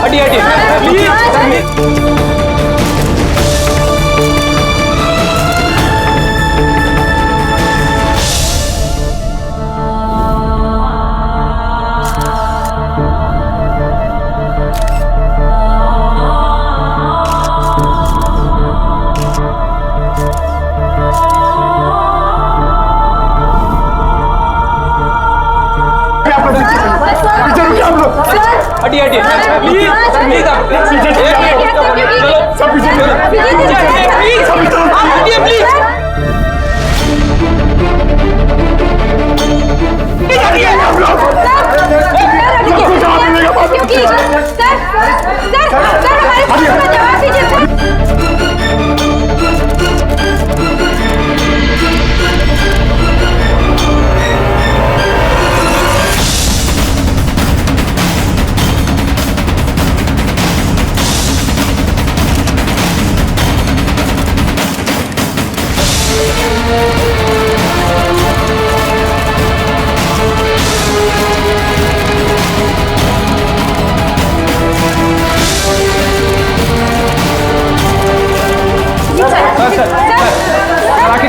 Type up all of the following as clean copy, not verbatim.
हटिए हटिए। हटिए हटिए प्लीज प्लीज आप चलो सब पीछे प्लीज आप हटिए प्लीज।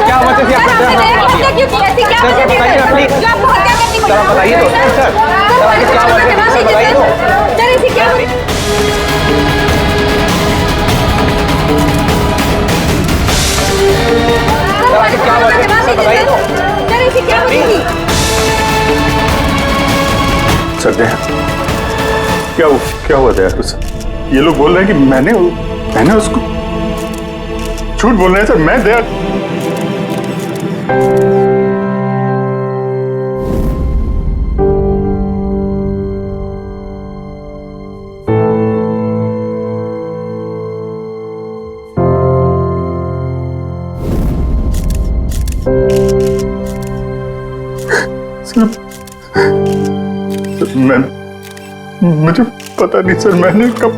क्या वजह थी आपका बताइए तो सर, क्या वजह थी बताइए तो। क्या वजह थी बताइए तो। सर क्या हुआ दया? ये लोग बोल रहे हैं कि मैंने उसको झूठ बोल रहे हैं सर। मैं दया मुझे पता नहीं सर। मैंने कब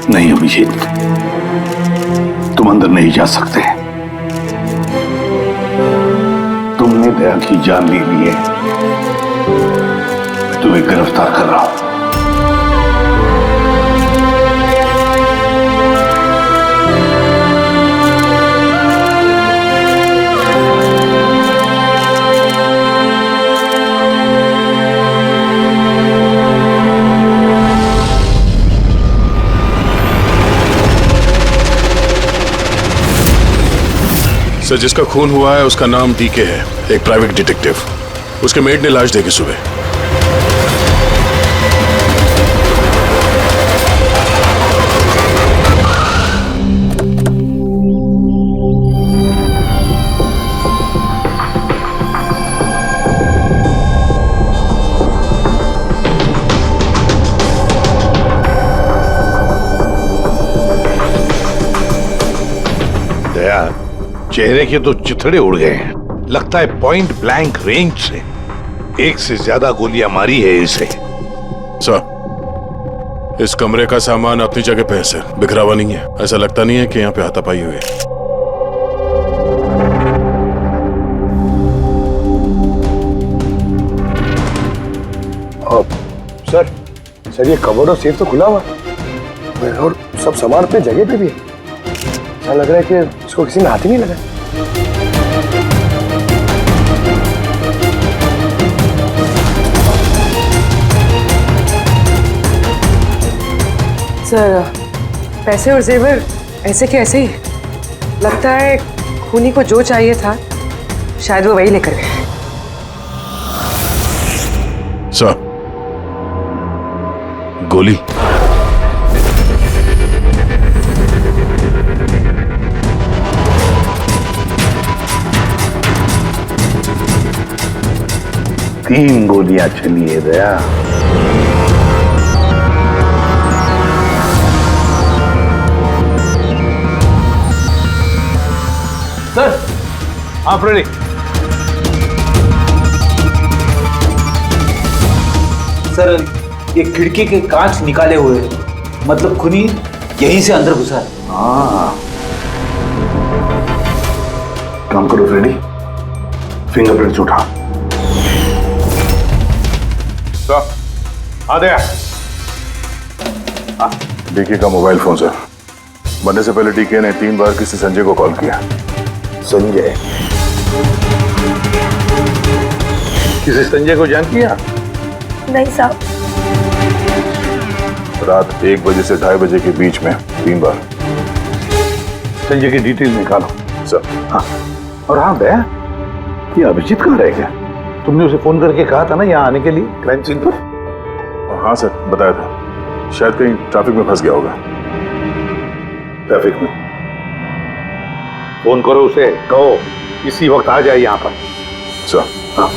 नहीं अभिजीत, तुम अंदर नहीं जा सकते। तुमने दया की जान ले ली है। मैं तुम्हें गिरफ्तार कर रहा हूं। सर, जिसका खून हुआ है उसका नाम डीके है, एक प्राइवेट डिटेक्टिव। उसके मेड ने लाश देखी सुबह। दया, चेहरे के तो चिथड़े उड़ गए हैं। लगता है पॉइंट ब्लैंक रेंज से एक से ज्यादा गोलियां मारी है इसे। सर, इस कमरे का सामान अपनी जगह पे है सर, बिखरा हुआ नहीं है। ऐसा लगता नहीं है कि यहाँ पे हाथापाई हुई है। सर ये कबर्ड और सेफ तो खुला हुआ है और सब सामान अपनी जगह पे भी है। ऐसा लग रहा है कि इसको किसी ने हाथ ही नहीं लगाया। सर, पैसे और जेवर ऐसे के ऐसे ही। लगता है खूनी को जो चाहिए था शायद वो वही लेकर गए। सर, गोली। तीन गोलियां चली है दया। सर, आप रेडी? सर, ये खिड़की के कांच निकाले हुए हैं मतलब खूनी यहीं से अंदर घुसा है। हाँ, काम करो फ्रेडी, फिंगरप्रिंट्स उठा। आ गया। डीके का मोबाइल फोन सर। बनने से पहले डीके ने 3 बार किसी संजय को कॉल किया। संजय? किसी संजय को जान किया? नहीं साहब। रात 1 बजे से 2:30 बजे के बीच में 3 बार। संजय की डिटेल निकालो। सर। हाँ, और हाँ दया, ये अभिजीत कहाँ रह गया? तुमने उसे फोन करके कहा था ना यहाँ आने के लिए क्राइम सीन पर? हाँ सर, बताया था। शायद कहीं ट्रैफिक में फंस गया होगा। ट्रैफिक में? फोन करो उसे, कहो इसी वक्त आ जाए यहाँ पर। सर। हाँ।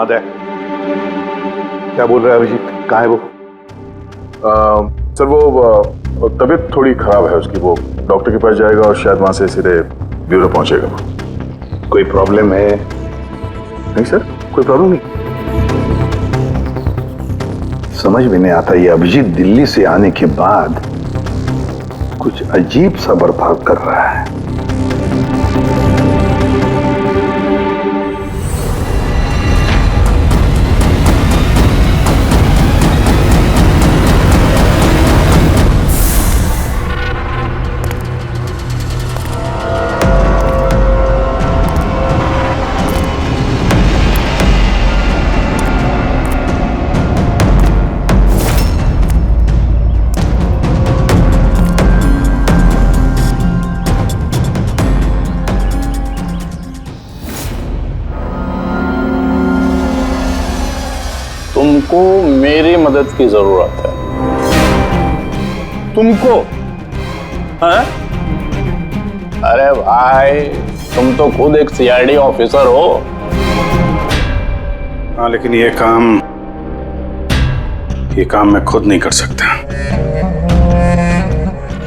अदय, क्या बोल रहा है अभिजीत? कहाँ है वो? सर वो तबीयत थोड़ी खराब है उसकी। वो डॉक्टर के पास जाएगा और शायद वहां से सीधे ब्यूरो पहुंचेगा। कोई प्रॉब्लम है? नहीं सर, कोई प्रॉब्लम नहीं। समझ में नहीं आता, ये अभिजीत दिल्ली से आने के बाद कुछ अजीब सा बर्ताव कर रहा है। तुमको मेरी मदद की जरूरत है। तुमको? हाँ? अरे भाई, तुम तो खुद एक सीआईडी ऑफिसर हो। हाँ, लेकिन ये काम मैं खुद नहीं कर सकता।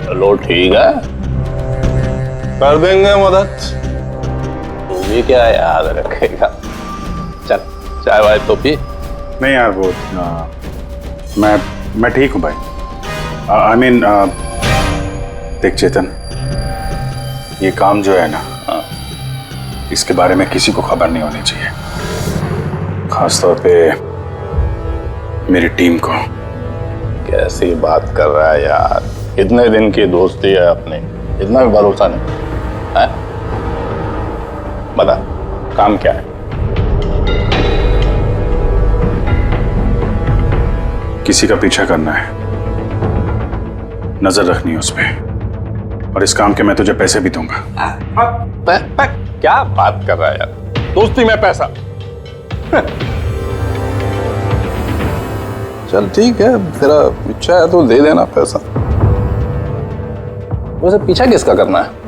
चलो ठीक है, कर देंगे मदद। तू भी क्या याद रखेगा? चल चाय वाय तो पी। नहीं यार, वो मैं ठीक हूँ भाई। आई मीन देख चेतन, ये काम जो है ना, इसके बारे में किसी को खबर नहीं होनी चाहिए, खासतौर पे मेरी टीम को। कैसी बात कर रहा है यार? इतने दिन की दोस्ती है अपनी, इतना भी भरोसा नहीं है? बता, काम क्या है? किसी का पीछा करना है, नजर रखनी है उस पे, और इस काम के मैं तुझे पैसे भी दूंगा। क्या बात कर रहा है यार? दोस्ती में पैसा? चल ठीक है, तेरा इच्छा है तो दे देना पैसा। वैसे पीछा किसका करना है?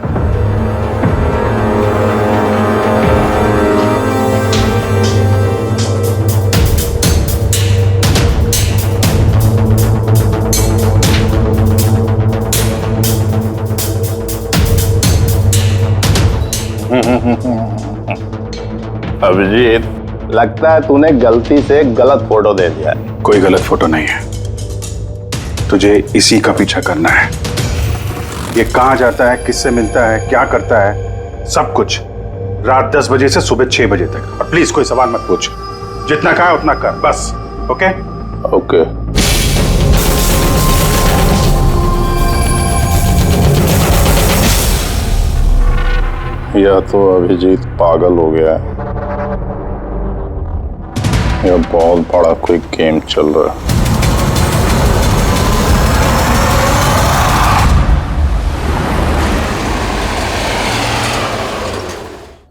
अभिजीत, लगता है तूने गलती से गलत फोटो दे दिया है। कोई गलत फोटो नहीं है, तुझे इसी का पीछा करना है। ये कहाँ जाता है, किससे मिलता है, क्या करता है, सब कुछ रात 10 बजे से सुबह 6 बजे तक। और प्लीज कोई सवाल मत पूछ, जितना कहा उतना कर बस। ओके? ओके। या तो अभिजीत पागल हो गया है, या बहुत बड़ा कोई गेम चल रहा है।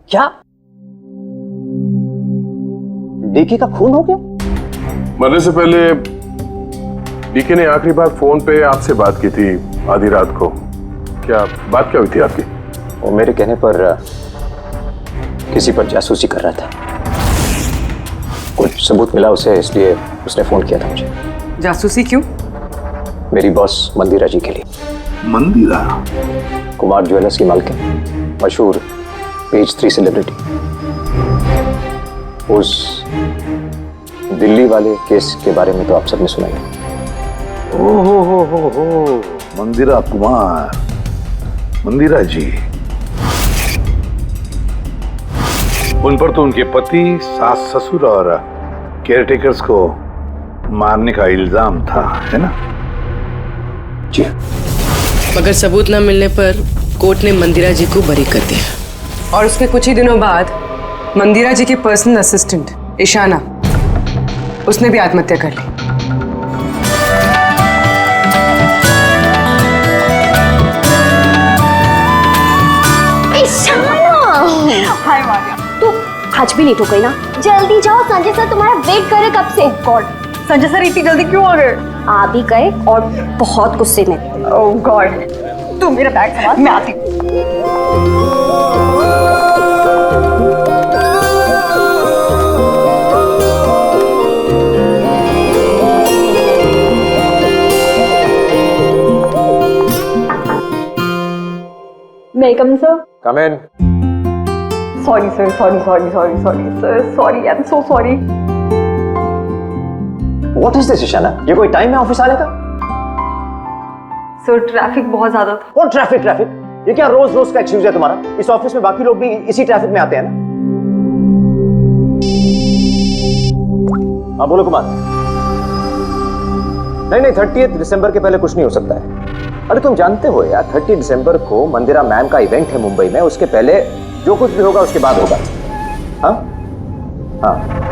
क्या डीके का खून हो गया? मरने से पहले डीके ने आखिरी बार फोन पे आपसे बात की थी आधी रात को। बात क्या हुई थी आपकी? वो मेरे कहने पर किसी पर जासूसी कर रहा था। कुछ सबूत मिला उसे, इसलिए उसने फोन किया था मुझे। जासूसी क्यों? मेरी बॉस मंदिरा जी के लिए। मंदिरा? कुमार ज्वेलर्स की मालकिन, मशहूर पेज 3 सेलिब्रिटी। उस दिल्ली वाले केस के बारे में तो आप सबने सुना ही। हो मंदिरा कुमार, मंदिरा जी। उन पर तो उनके पति, सास ससुर और केयरटेकर्स को मारने का इल्जाम था, है ना? जी। मगर सबूत न मिलने पर कोर्ट ने मंदिरा जी को बरी कर दिया। और उसके कुछ ही दिनों बाद मंदिरा जी की पर्सनल असिस्टेंट ईशाना, उसने भी आत्महत्या कर ली। हाय मारिया, तू आज भी लेट हो गई ना? जल्दी जाओ, संजय सर तुम्हारा वेट कर रहे कब से। गॉड, संजय सर इतनी जल्दी क्यों आ गए? आ भी गए और बहुत गुस्से में। ओह गॉड, तू मेरा बैग संभाल, मैं आती हूँ। May I come in, sir? Come in. Sorry, sir. Sorry, sir. Sorry, I'm so sorry. What is this, Ishana? ये कोई टाइम है ऑफिस आने का? सर ट्रैफिक बहुत ज्यादा था। कौन ट्रैफिक? ये क्या रोज रोज का एक्सक्यूज है तुम्हारा? इस ऑफिस में बाकी लोग भी इसी ट्रैफिक में आते हैं ना? हाँ बोलो कुमार। नहीं, 30 दिसंबर के पहले कुछ नहीं हो सकता है। अरे तुम जानते हो यार, 30 दिसंबर को मंदिरा मैम का इवेंट है मुंबई में। उसके पहले जो कुछ भी होगा उसके बाद होगा। हाँ हाँ।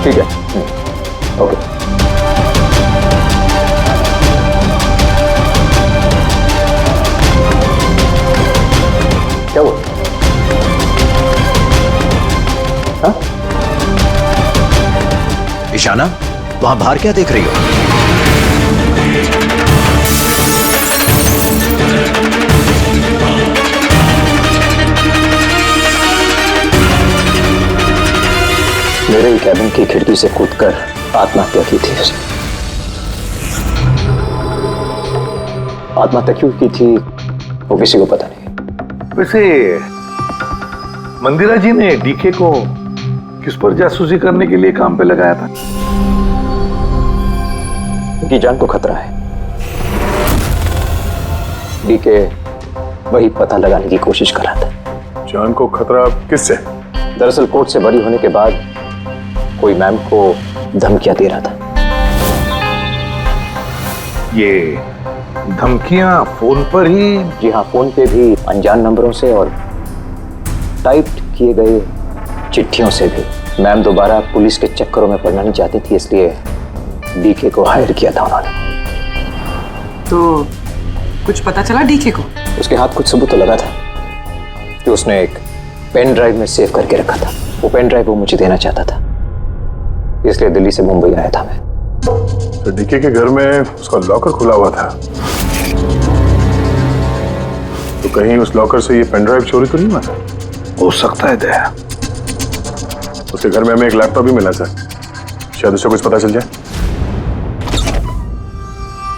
ठीक है, ओके। क्या हुआ? हाँ? ईशाना, वहां बाहर क्या देख रही हो? मेरे ही कैबिन की खिड़की से कूदकर आत्महत्या की थी उसने। आत्महत्या क्यों की थी वो किसी को पता नहीं। वैसे मंदिरा जी ने डीके को किस पर जासूसी करने के लिए काम पे लगाया था? उनकी जान को खतरा है। डीके वही पता लगाने की कोशिश कर रहा था। जान को खतरा किससे? दरअसल कोर्ट से बरी होने के बाद कोई मैम को धमकियां दे रहा था। ये धमकियां फोन पर ही? जी हाँ, फोन पे भी, अनजान नंबरों से और टाइप किए गए चिट्ठियों से भी। मैम दोबारा पुलिस के चक्करों में पड़ना नहीं चाहती थी, इसलिए डीके को हायर किया था उन्होंने। तो कुछ पता चला डीके को? उसके हाथ कुछ सबूत तो लगा था कि उसने एक पेन ड्राइव में सेव करके रखा था। वो पेन ड्राइव वो मुझे देना चाहता था, इसलिए दिल्ली से मुंबई आया था मैं। तो डीके के घर में उसका लॉकर खुला हुआ था, तो कहीं उस लॉकर से ये पेन ड्राइव चोरी तो नहीं हुआ था? हो सकता है दया। उसके घर में हमें एक लैपटॉप भी मिला सर, शायद उससे कुछ पता चल जाए।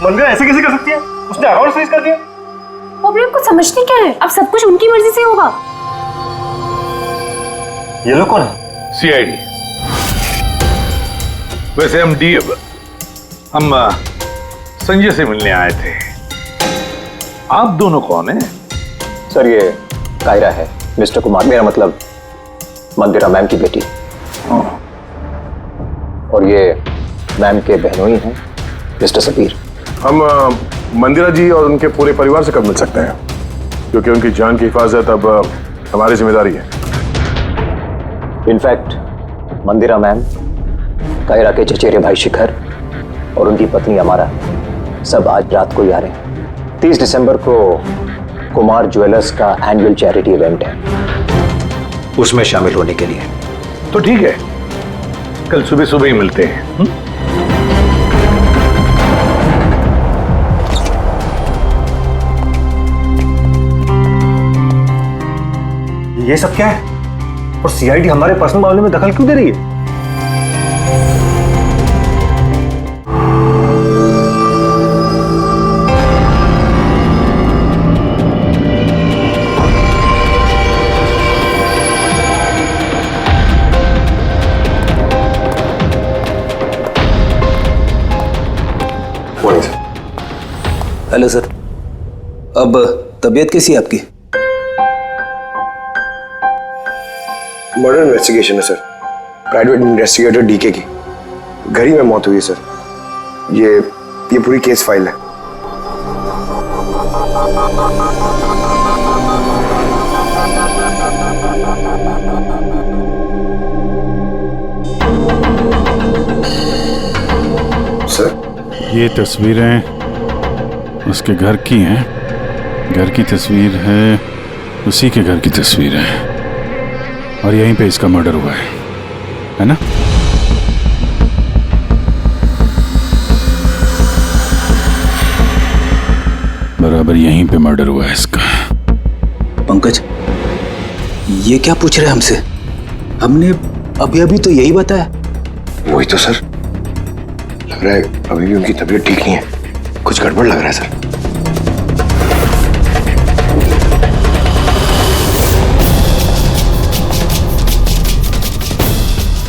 मंदिरा ऐसे कैसे कर सकती है? उसने अकाउंट फ्रीज कर दिया। वो भी आपको समझते क्या है? अब सब कुछ उनकी मर्जी से होगा। ये लोग कौन है? सीआईडी। वैसे हम संजय से मिलने आए थे। आप दोनों कौन हैं? सर ये कायरा है, मिस्टर कुमार, मेरा मतलब मंदिरा मैम की बेटी, और ये मैम के बहनोई हैं मिस्टर सबीर। हम मंदिरा जी और उनके पूरे परिवार से कब मिल सकते हैं, क्योंकि उनकी जान की हिफाजत अब हमारी जिम्मेदारी है। इनफैक्ट मंदिरा मैम, कायरा के चचेरे भाई शिखर और उनकी पत्नी अमारा सब आज रात को ही आ रहे हैं। 30 दिसंबर को कुमार ज्वेलर्स का एनुअल चैरिटी इवेंट है, उसमें शामिल होने के लिए। तो ठीक है, कल सुबह सुबह ही मिलते हैं। ये सब क्या है? और सीआईडी हमारे पर्सनल मामले में दखल क्यों दे रही है? हेलो सर, अब तबीयत कैसी है आपकी? मर्डर इन्वेस्टिगेशन है सर, प्राइवेट इन्वेस्टिगेटर डीके की घर ही में मौत हुई है सर। ये पूरी केस फाइल है। सर ये तस्वीरें उसके घर की हैं, घर की तस्वीर है, उसी के घर की तस्वीर है, और यहीं पे इसका मर्डर हुआ है ना? बराबर यहीं पे मर्डर हुआ है इसका। पंकज, ये क्या पूछ रहे हैं हमसे? हमने अभी अभी तो यही बताया। वही तो सर, लग रहा है अभी भी उनकी तबीयत ठीक नहीं है, कुछ गड़बड़ लग रहा है sir.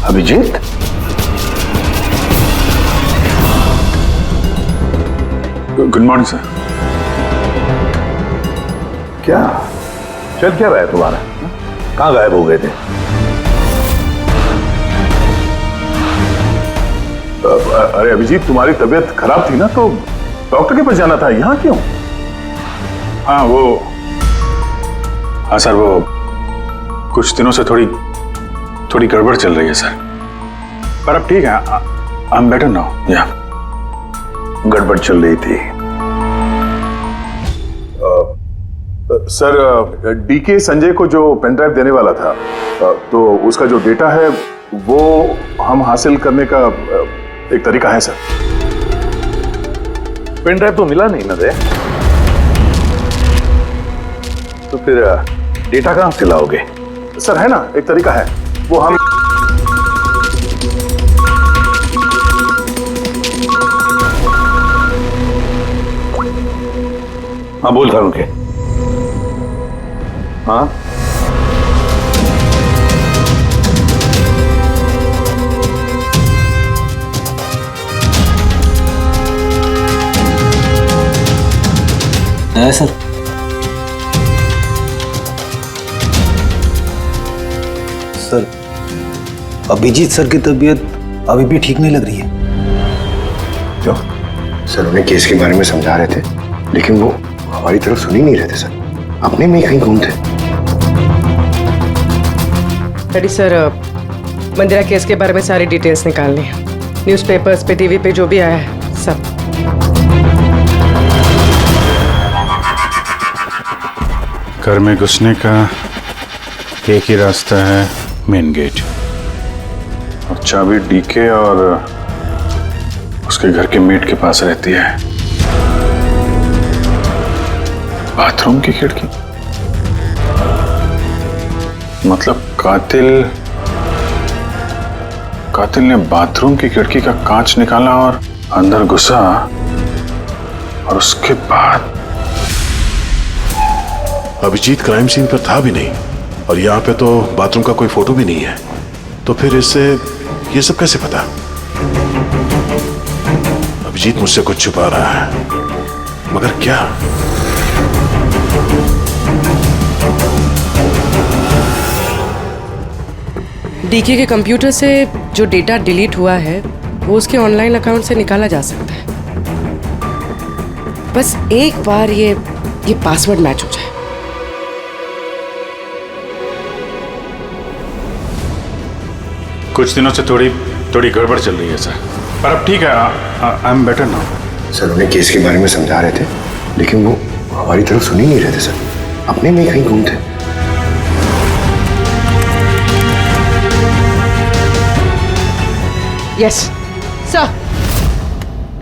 Abhijeet, good morning sir. क्या चल क्या रहा है तुम्हारा? कहाँ गायब हो गए थे? अरे अभिजीत, तुम्हारी तबीयत खराब थी ना, तो डॉक्टर के पास जाना था, यहाँ क्यों? हाँ सर, वो कुछ दिनों से थोड़ी गड़बड़ चल रही है सर, पर अब ठीक है। I am better now. या गड़बड़ चल रही थी। सर, डीके संजय को जो पेन ड्राइव देने वाला था, तो उसका जो डेटा है वो हम हासिल करने का एक तरीका है सर। पेन ड्राइव तो मिला नहीं ना दे, तो फिर डेटा कहां से लाओगे? सर है ना, एक तरीका है, वो हम हाँ बोल करूं के? हाँ है सर। सर, अभिजीत सर की तबीयत अभी भी ठीक नहीं लग रही है। क्यों? सर उन्हें केस के बारे में समझा रहे थे, लेकिन वो हमारी तरफ सुन ही नहीं रहे थे सर, अपने में ही कहीं गुम थे। डैडी सर, मंदिरा केस के बारे में सारी डिटेल्स निकाल ली, न्यूज़पेपर्स पे, टीवी पे जो भी आया है सब। घर में घुसने का एक ही रास्ता है, मेन गेट, और चाबी डीके और उसके घर के मेट के पास रहती है। बाथरूम की खिड़की, मतलब कातिल ने बाथरूम की खिड़की का कांच निकाला और अंदर घुसा, और उसके बाद अभिजीत क्राइम सीन पर था भी नहीं, और यहाँ पे तो बाथरूम का कोई फोटो भी नहीं है, तो फिर इससे ये सब कैसे पता? अभिजीत मुझसे कुछ छुपा रहा है, मगर क्या? डीके के कंप्यूटर से जो डेटा डिलीट हुआ है वो उसके ऑनलाइन अकाउंट से निकाला जा सकता है। बस एक बार ये पासवर्ड मैच हो जाए। कुछ दिनों से थोड़ी गड़बड़ चल रही है सर, पर अब ठीक है। I am better now. Sir उन्हें केस के बारे में समझा रहे थे, लेकिन वो हमारी तरफ सुन ही नहीं रहे थे सर, अपने में कहीं गुम थे। यस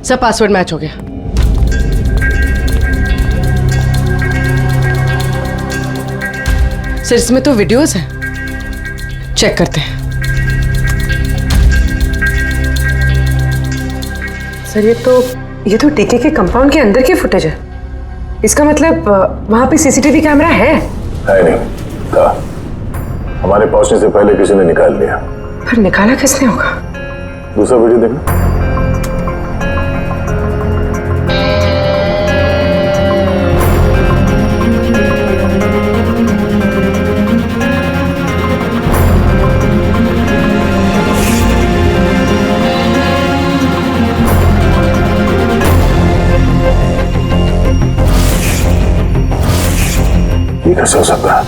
सर पासवर्ड मैच हो गया। सर इसमें तो वीडियोस हैं, चेक करते हैं। सर ये तो डीके के कंपाउंड के अंदर की फुटेज है। इसका मतलब वहां पे सीसीटीवी कैमरा है नहीं था। हमारे पहुंचने से पहले किसी ने निकाल लिया। पर निकाला किसने होगा? दूसरा वीडियो देखना। ये कैसे हो सकता है?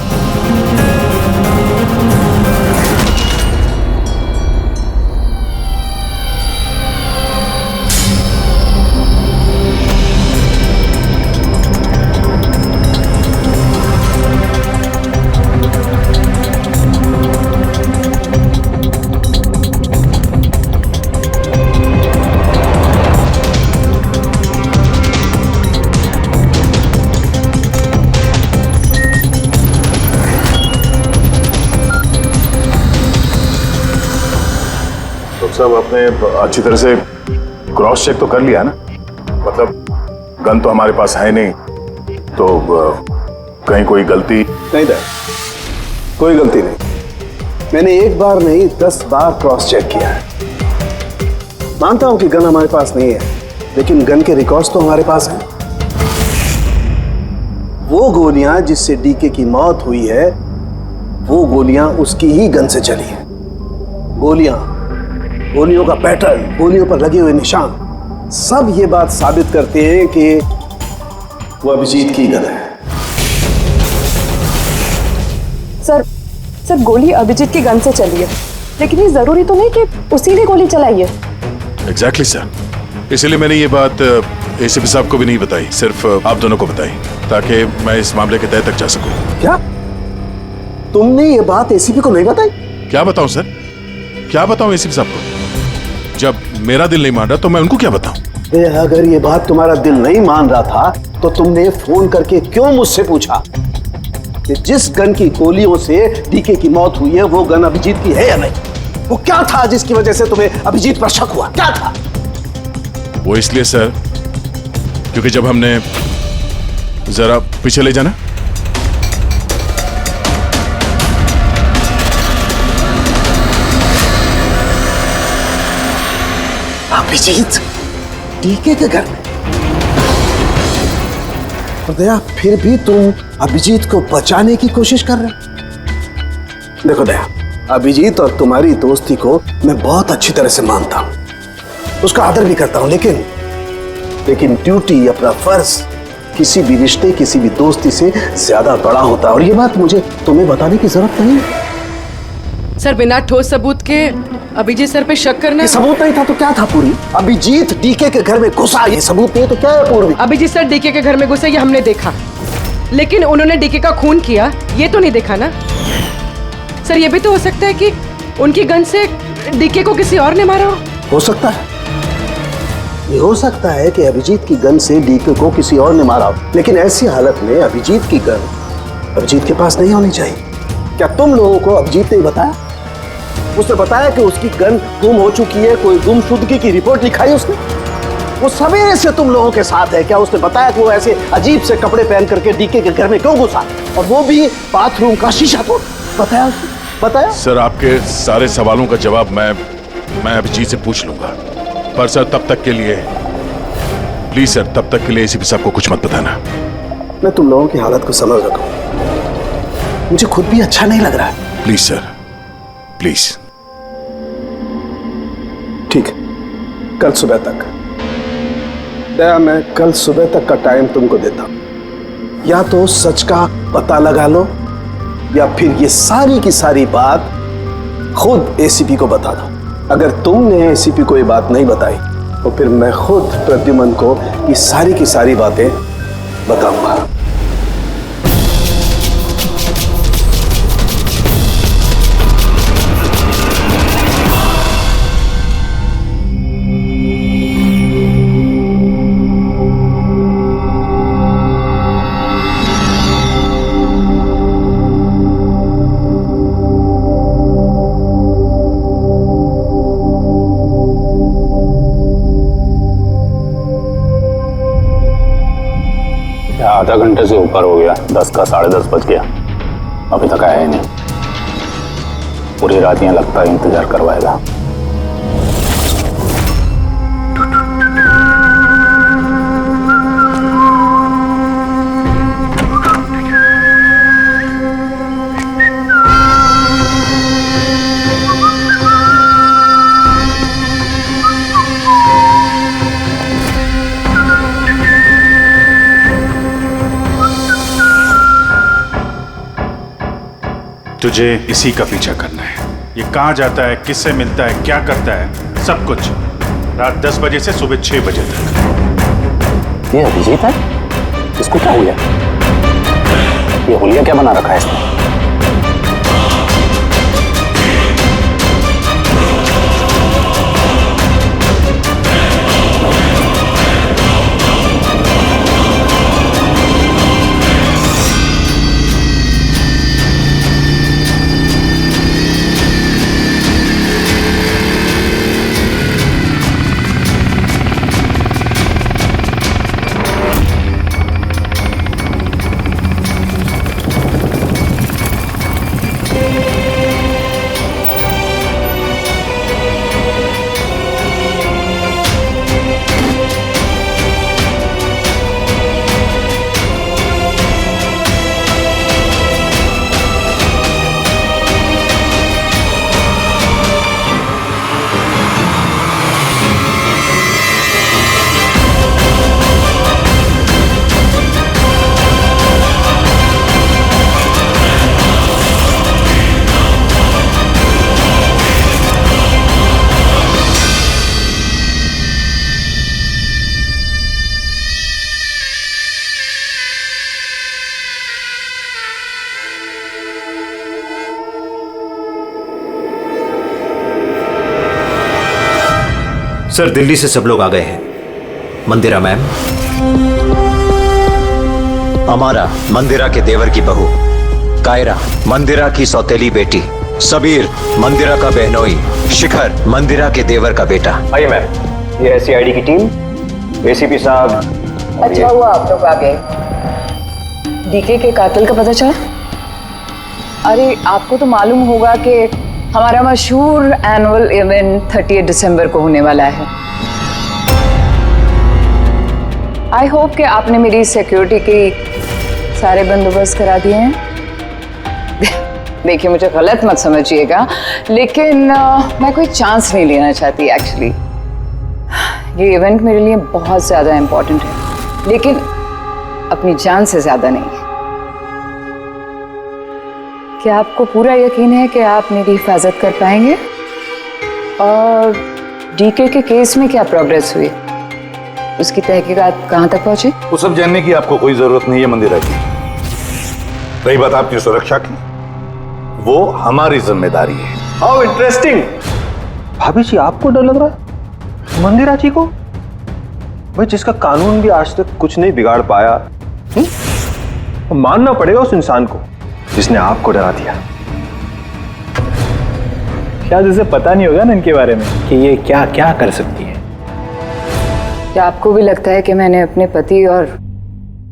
सब आपने अच्छी तरह से क्रॉस चेक तो कर लिया ना? मतलब गन तो हमारे पास है नहीं, तो कहीं कोई गलती नहीं था, कोई गलती नहीं। मैंने एक बार नहीं 10 बार क्रॉस चेक किया है। मानता हूं कि गन हमारे पास नहीं है, लेकिन गन के रिकॉर्ड्स तो हमारे पास हैं। वो गोलियां जिससे डीके की मौत हुई है, वो गोलियां उसकी ही गन से चली है। गोलियों का पैटर्न, गोलियों पर लगे हुए निशान, सब ये बात साबित करते हैं कि वो अभिजीत की गन है। सर गोली अभिजीत की गन से चली है, लेकिन ये जरूरी तो नहीं कि उसी ने गोली चलाई है। एग्जैक्टली सर, इसलिए मैंने ये बात एसीपी साहब को भी नहीं बताई, सिर्फ आप दोनों को बताई, ताकि मैं इस मामले के तह तक जा सकूं। क्या तुमने ये बात एसीपी को नहीं बताई? क्या बताऊं सर, क्या बताऊं एसीपी साहब को? जब मेरा दिल नहीं मान रहा तो मैं उनको क्या बताऊं? अगर ये बात तुम्हारा दिल नहीं मान रहा था तो तुमने फोन करके क्यों मुझसे पूछा कि जिस गन की गोलियों से डीके की मौत हुई है वो गन अभिजीत की है या नहीं? वो क्या था जिसकी वजह से तुम्हें अभिजीत पर शक हुआ? क्या था वो? इसलिए सर क्योंकि जब हमने, जरा पीछे ले जाना। अभिजीत डीके के घर में? और दया, फिर भी तुम अभिजीत को बचाने की कोशिश कर रहे? देखो दया, अभिजीत और तुम्हारी दोस्ती को मैं बहुत अच्छी तरह से मानता हूं, उसका आदर भी करता हूं, लेकिन ड्यूटी, अपना फर्ज किसी भी रिश्ते, किसी भी दोस्ती से ज्यादा बड़ा होता है, और ये बात मुझे तुम्हें बताने की जरूरत नहीं है। सर बिना ठोस सबूत के अभिजीत सर पे शक करना? ये सबूत नहीं था तो क्या था पूरी? अभिजीत डीके के घर में घुसा, ये सबूत नहीं तो क्या है पूर्वी? अभिजीत सर डीके के घर में घुसे ये हमने देखा, लेकिन उन्होंने डीके का खून किया ये तो नहीं देखा ना। सर ये भी तो हो सकता है कि उनकी गन से डीके को किसी और ने मारा हो सकता है, ये हो सकता है कि अभिजीत की गन से डीके को किसी और ने मारा हो, लेकिन ऐसी हालत में अभिजीत की गन अभिजीत के पास नहीं होनी चाहिए। क्या तुम लोगों को अभिजीत ने बताया? उसने बताया कि उसकी गन गुम हो चुकी है, कोई गुमशुदगी की रिपोर्ट लिखाई उसने? वो सवेरे से तुम लोगों के साथ है, क्या उसने बताया कि वो ऐसे अजीब से कपड़े पहन करके डीके के घर में क्यों घुसा, और वो भी बाथरूम का शीशा तोड़? बताया उसने? बताया? सर आपके सारे सवालों का जवाब मैं अभिजीत से पूछ लूंगा, पर सर तब तक के लिए प्लीज सर, तब तक के लिए एसीपी साहब को कुछ मत बताना। मैं तुम लोगों की हालत को समझ रहा हूं, मुझे खुद भी अच्छा नहीं लग रहा है। Please sir, please. कल सुबह तक। दया, मैं कल सुबह तक का टाइम तुमको देता हूं। या तो सच का पता लगा लो या फिर ये सारी की सारी बात खुद एसीपी को बता दो। अगर तुमने एसीपी को ये बात नहीं बताई तो फिर मैं खुद प्रद्युमन को ये सारी की सारी बातें बताऊंगा। आधा घंटे से ऊपर हो गया, 10 का 10:30 बज गया, अभी तक आया ही नहीं। पूरी रात यहाँ लगता है इंतजार करवाएगा। तुझे इसी का पीछा करना है। ये कहाँ जाता है, किससे मिलता है, क्या करता है, सब कुछ रात 10 बजे से सुबह 6 बजे तक। ये अभिजीत है? इसको क्या हो गया? ये हुलिया क्या बना रखा है इसने? सर, दिल्ली से सब लोग आ गए हैं। मंदिरा मैम, अमारा मंदिरा के देवर की बहू, कायरा मंदिरा की सौतेली बेटी, सबीर मंदिरा का बहनोई, शिखर मंदिरा के देवर का बेटा। आइए मैम, ये है सीआईडी की टीम, एसीपी साहब। अच्छा हुआ आप लोग आ गए। डीके के कातिल का पता चला? अरे आपको तो मालूम होगा कि हमारा मशहूर एनुअल इवेंट 30 दिसंबर को होने वाला है। आई होप कि आपने मेरी सिक्योरिटी की सारे बंदोबस्त करा दिए हैं। देखिए, मुझे गलत मत समझिएगा, लेकिन मैं कोई चांस नहीं लेना चाहती एक्चुअली। ये इवेंट मेरे लिए बहुत ज़्यादा इम्पोर्टेंट है, लेकिन अपनी जान से ज़्यादा नहीं है। क्या आपको पूरा यकीन है कि आप मेरी हिफाजत कर पाएंगे? और डीके के केस में क्या प्रोग्रेस हुई? उसकी तहकीकात कहाँ तक पहुंची? वो सब जानने की आपको कोई जरूरत नहीं है मंदिरा जी। रही बात आपकी सुरक्षा की, वो हमारी जिम्मेदारी है। How interesting. भाभी जी, आपको डर लग रहा है मंदिरा जी को? भाई, जिसका कानून भी आज तक कुछ नहीं बिगाड़ पाया, मानना पड़ेगा उस इंसान को जिसने आपको डरा दिया। शायद इसे पता नहीं होगा ना इनके बारे में कि ये क्या क्या कर सकती है। क्या आपको भी लगता है कि मैंने अपने पति और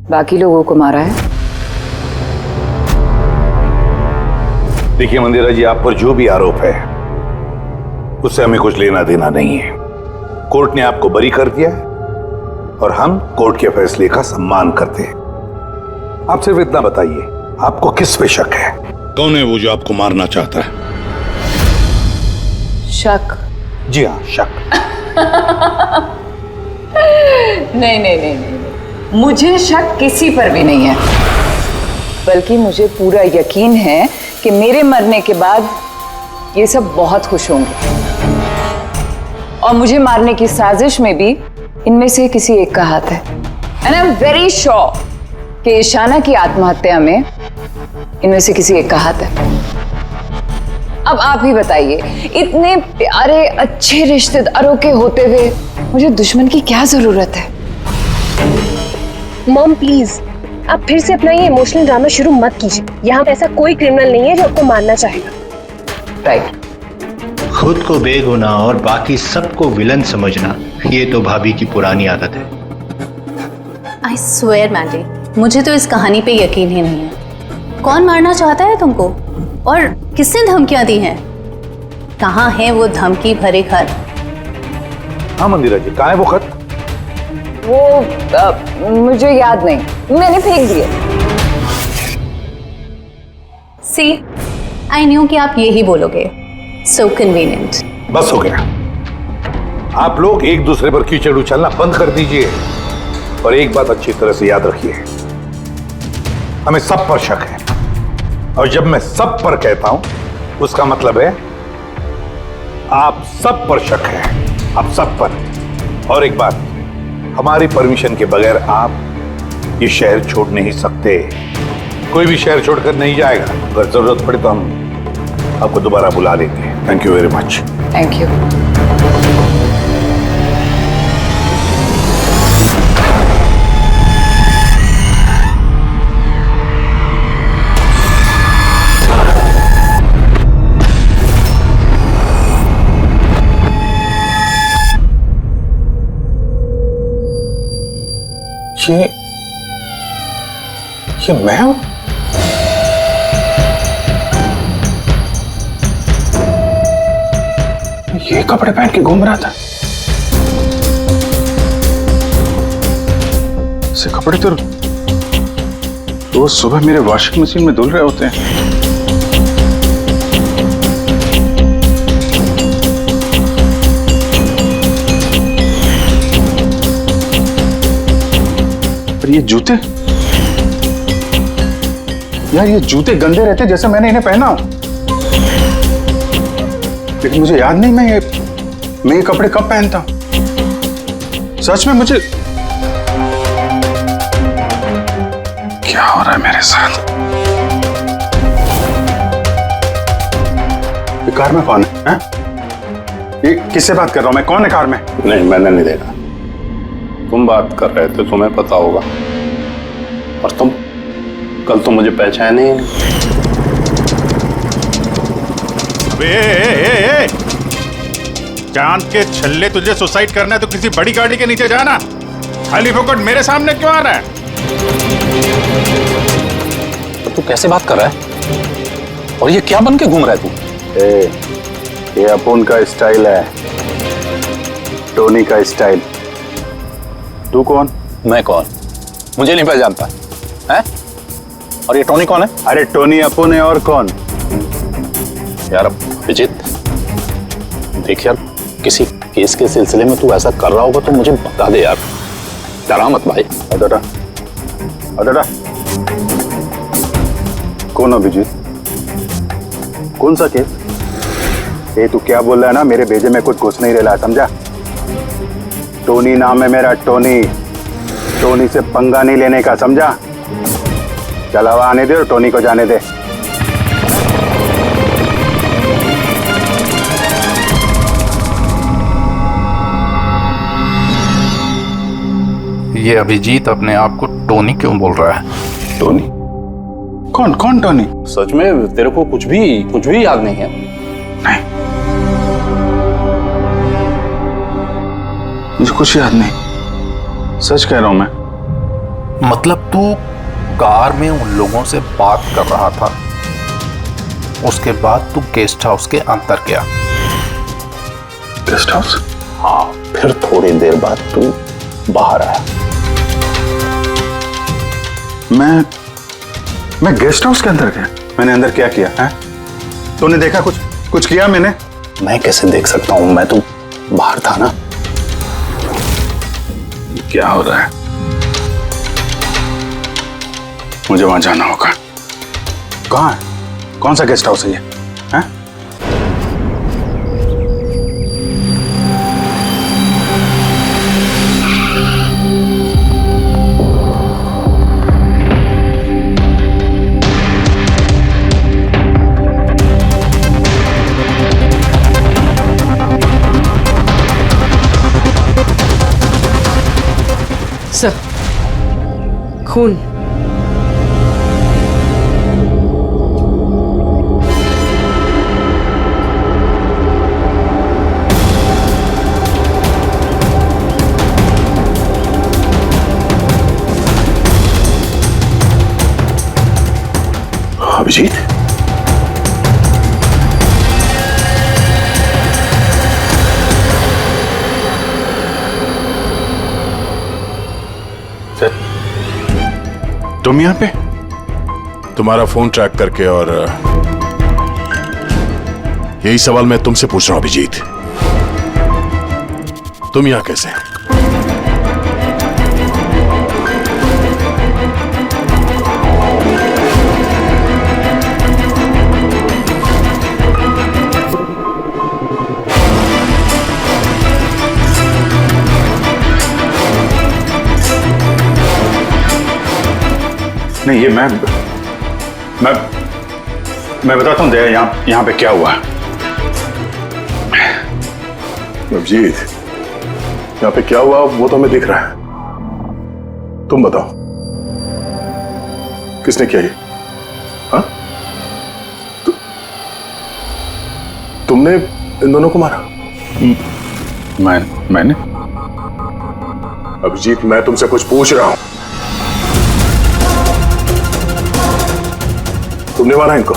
बाकी लोगों को मारा है? देखिए मंदिरा जी, आप पर जो भी आरोप है उससे हमें कुछ लेना देना नहीं है। कोर्ट ने आपको बरी कर दिया है और हम कोर्ट के फैसले का सम्मान करते हैं। आप सिर्फ इतना बताइए, आपको किस पे शक है? कौन है वो जो आपको मारना चाहता है? शक? जी हाँ, शक। नहीं नहीं नहीं नहीं, मुझे शक किसी पर भी नहीं है, बल्कि मुझे पूरा यकीन है कि मेरे मरने के बाद ये सब बहुत खुश होंगे और मुझे मारने की साजिश में भी इनमें से किसी एक का हाथ है। And I am very sure कि ईशाना की आत्महत्या में इनमें से किसी एक का हाथ है। अब आप ही बताइए, इतने प्यारे अच्छे रिश्तेदारों के होते हुए मुझे दुश्मन की क्या जरूरत है? मॉम प्लीज, आप फिर से अपना ये इमोशनल ड्रामा शुरू मत कीजिए। यहाँ पे ऐसा कोई क्रिमिनल नहीं है जो आपको मारना चाहेगा। राइट। खुद को बेगुनाह और बाकी सबको विलन समझना, ये तो भाभी की पुरानी आदत है। आई स्वेयर मैंडी, मुझे तो इस कहानी पे यकीन ही नहीं है। कौन मारना चाहता है तुमको और किसने धमकियां दी हैं? कहाँ है वो धमकी भरे खत? हाँ मंदिरा जी, कहाँ है वो खत? वो मुझे याद नहीं, मैंने फेंक दिए। सी, आई न्यू कि आप यही बोलोगे। सो कन्वीनियंट। बस हो गया। आप लोग एक दूसरे पर कीचड़ उछलना बंद कर दीजिए और एक बात अच्छी तरह से याद रखिए, हमें सब पर शक है और जब मैं सब पर कहता हूं उसका मतलब है आप सब पर शक है, आप सब पर। और एक बात, हमारी परमिशन के बगैर आप ये शहर छोड़ नहीं सकते। कोई भी शहर छोड़कर नहीं जाएगा। अगर जरूरत पड़े तो हम आपको दोबारा बुला लेंगे। Thank you very much. Thank you. ये मैं हूं? ये कपड़े पहन के घूम रहा था। ऐसे कपड़े तो रोज सुबह मेरे वॉशिंग मशीन में धुल रहे होते हैं। पर ये जूते, यार ये जूते गंदे रहते जैसे मैंने इन्हें पहना हो। लेकिन मुझे याद नहीं मैं ये कपड़े कब पहनता हूं। सच में मुझे क्या हो रहा है मेरे साथ? ये कार में कौन है? ये किससे बात कर रहा हूं मैं? कौन है कार में? नहीं, मैंने नहीं देखा। तुम बात कर रहे थे, तुम्हें पता होगा। और तुम कल तो मुझे पहचाने ही नहीं। अबे चांद के छल्ले, तुझे सुसाइड करना है तो किसी बड़ी गाड़ी के नीचे जाना। खाली फोकट मेरे सामने क्यों आ रहा है? तो तू कैसे बात कर रहा है? और ये क्या बन के घूम रहा है तू? ये अपुन का स्टाइल है, टोनी का स्टाइल। तू कौन? मैं कौन? मुझे नहीं पहचानता है? और ये टोनी कौन है? अरे टोनी अपुन है, और कौन? यार अभिजीत, देख यार, किसी केस के सिलसिले में तू ऐसा कर रहा होगा तो मुझे बता दे यार। डरा मत भाई। अदड़ा अदड़ा। कौन अभिजीत? कौन सा केस? ये तू क्या बोल रहा है ना, मेरे भेजे में कुछ घुस नहीं रहा, समझा? टोनी नाम है मेरा, टोनी। टोनी से पंगा नहीं लेने का, समझा? चल हवा आने दे और टोनी को जाने दे। ये अभिजीत अपने आप को टोनी क्यों बोल रहा है? टोनी? कौन कौन टोनी? सच में तेरे को कुछ भी याद नहीं है? नहीं, मुझे कुछ याद नहीं, सच कह रहा हूं मैं। मतलब तू कार में उन लोगों से बात कर रहा था, उसके बाद तू गेस्ट हाउस के अंदर गया। Guest house? हाँ, फिर थोड़ी देर बाद तू बाहर आया। मैं गेस्ट हाउस के अंदर गया? मैंने अंदर क्या किया है? तूने देखा कुछ किया मैंने? मैं कैसे देख सकता हूं, मैं तो बाहर था ना। क्या हो रहा है? मुझे वहां जाना होगा। कहाँ है? कौन सा गेस्ट हाउस है ये? हैं? सर, खून। अभिजीत, तुम यहाँ पे? तुम्हारा फोन ट्रैक करके, और यही सवाल मैं तुमसे पूछ रहा हूं अभिजीत, तुम यहाँ कैसे? नहीं, ये मैं बताता हूँ दया, यहाँ पे क्या हुआ। अभिजीत, यहाँ पे क्या हुआ वो तो हमें दिख रहा है। तुम बताओ, किसने किया ये? हाँ? तुमने इन दोनों को मारा? मैंने? अभिजीत, मैं तुमसे कुछ पूछ रहा हूं। तुमने मारा इनको?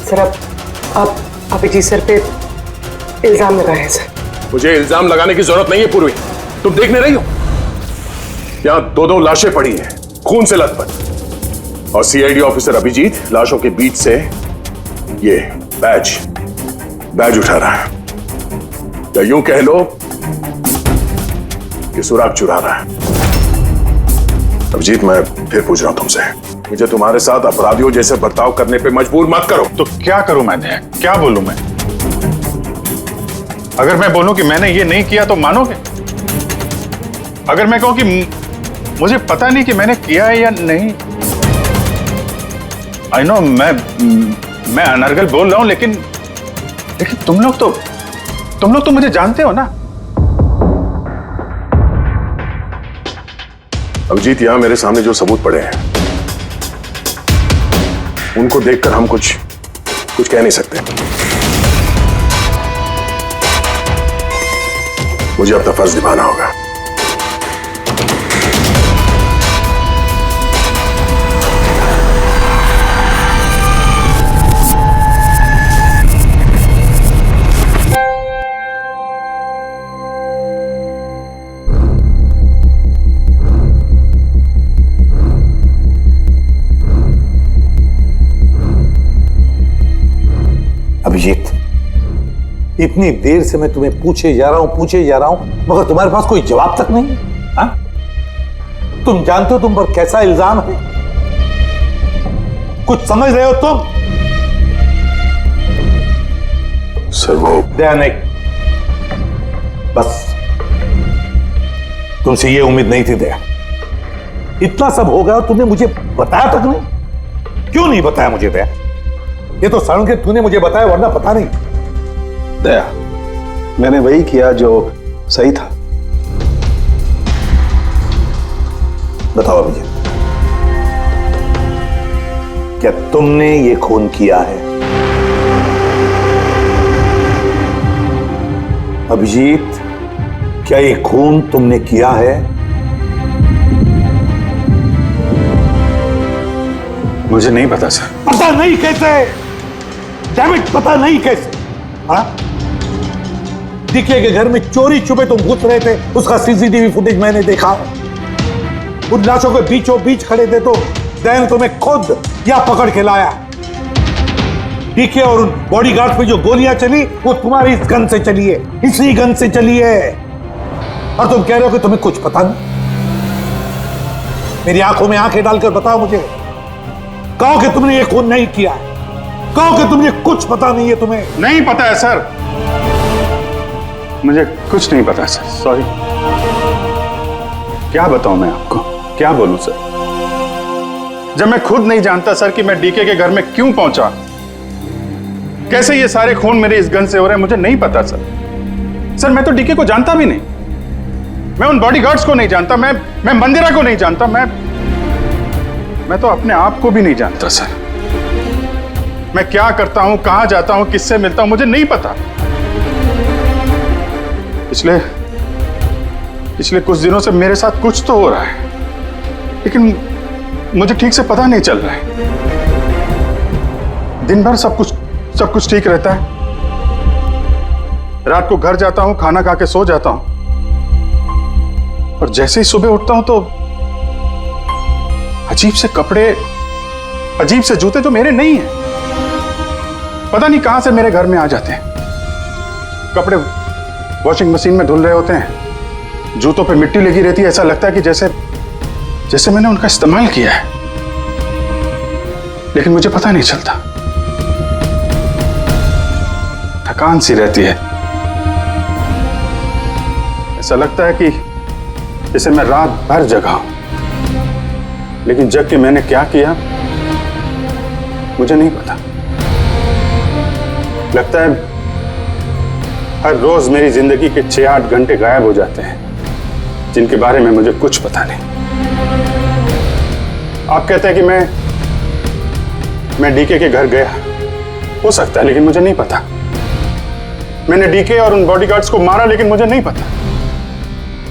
सर आप अभिजीत सर पे इल्जाम लगाए हैं सर। मुझे इल्जाम लगाने की जरूरत नहीं है पूर्वी, तुम देखने रही हो यहां दो लाशें पड़ी हैं, खून से लथपथ, और सीआईडी ऑफिसर अभिजीत लाशों के बीच से ये बैज उठा रहा है, या यूं कह लो कि सुराग चुरा रहा है। अभिजीत, मैं फिर पूछ रहा हूं तुमसे, मुझे तुम्हारे साथ अपराधियों जैसे बर्ताव करने पे मजबूर मत करो। तो क्या करूं मैं? क्या बोलूं मैं? अगर मैं बोलूं कि मैंने ये नहीं किया तो मानोगे? अगर मैं कहूं कि मुझे पता नहीं कि मैंने किया है या नहीं? आई नो मैं अनर्गल बोल रहा हूं, लेकिन तुम लोग तो मुझे जानते हो ना। अभिजीत, यहां मेरे सामने जो सबूत पड़े हैं उनको देखकर हम कुछ कह नहीं सकते। मुझे अपना फर्ज निभाना होगा। अभिजीत, इतनी देर से मैं तुम्हें पूछे जा रहा हूं, मगर तुम्हारे पास कोई जवाब तक नहीं। हाँ? तुम जानते हो तुम पर कैसा इल्जाम है? कुछ समझ रहे हो तुम? सर, वो दया नहीं, बस तुमसे ये उम्मीद नहीं थी दया। इतना सब हो गया और तुमने मुझे बताया तक नहीं। क्यों नहीं बताया मुझे दया? ये तो सड़न के तूने मुझे बताया, वरना पता नहीं। दया, मैंने वही किया जो सही था। बताओ अभिजीत, क्या तुमने ये खून किया है? अभिजीत, क्या ये खून तुमने किया है? मुझे नहीं पता सर। पता नहीं कैसे? डैमिट, पता नहीं कैसे? हाँ? दिखे के घर में चोरी छुपे तुम घुस रहे थे, उसका सीसीटीवी फुटेज मैंने देखा। उन लाशों के बीचों बीच खड़े थे तो दैन तुम्हें खुद या पकड़ के लाया। डीके और उन बॉडीगार्ड पे जो गोलियां चली वो तुम्हारी इस गन से चली है, इसी गन से चली है। और तुम कह रहे हो कि तुम्हें कुछ पता नहीं। मेरी आंखों में आंखें डालकर बताओ मुझे, कहो कि तुमने ये खून नहीं किया, कहो कि तुमने कुछ पता नहीं है। तुम्हें नहीं पता है सर, मुझे कुछ नहीं पता सर, सॉरी। क्या बताऊं मैं आपको, क्या बोलूं सर, जब मैं खुद नहीं जानता सर कि मैं डीके के घर में क्यों पहुंचा, कैसे ये सारे खून मेरे इस गन से हो रहे हैं, मुझे नहीं पता सर। सर मैं तो डीके को जानता भी नहीं, मैं उन बॉडीगार्ड्स को नहीं जानता, मैं मंदिरा को नहीं जानता, मैं तो अपने आप को भी नहीं जानता सर। मैं क्या करता हूं, कहां जाता हूं, किससे मिलता हूं, मुझे नहीं पता। पिछले कुछ दिनों से मेरे साथ कुछ तो हो रहा है, लेकिन मुझे ठीक से पता नहीं चल रहा है। दिन भर सब कुछ ठीक रहता है, रात को घर जाता हूं, खाना खा के सो जाता हूं, और जैसे ही सुबह उठता हूं तो अजीब से कपड़े, अजीब से जूते जो मेरे नहीं हैं, पता नहीं कहां से मेरे घर में आ जाते हैं। कपड़े वॉशिंग मशीन में धुल रहे होते हैं, जूतों पे मिट्टी लगी रहती है, ऐसा लगता है कि जैसे मैंने उनका इस्तेमाल किया है, लेकिन मुझे पता नहीं चलता। थकान सी रहती है, ऐसा लगता है कि जैसे मैं रात भर जगा हूं, लेकिन जग के मैंने क्या किया मुझे नहीं पता। लगता है हर रोज मेरी जिंदगी के 6-8 घंटे गायब हो जाते हैं, जिनके बारे में मुझे कुछ पता नहीं। आप कहते हैं कि मैं डीके के घर गया, हो सकता है, लेकिन मुझे नहीं पता। मैंने डीके और उन बॉडीगार्ड्स को मारा, लेकिन मुझे नहीं पता।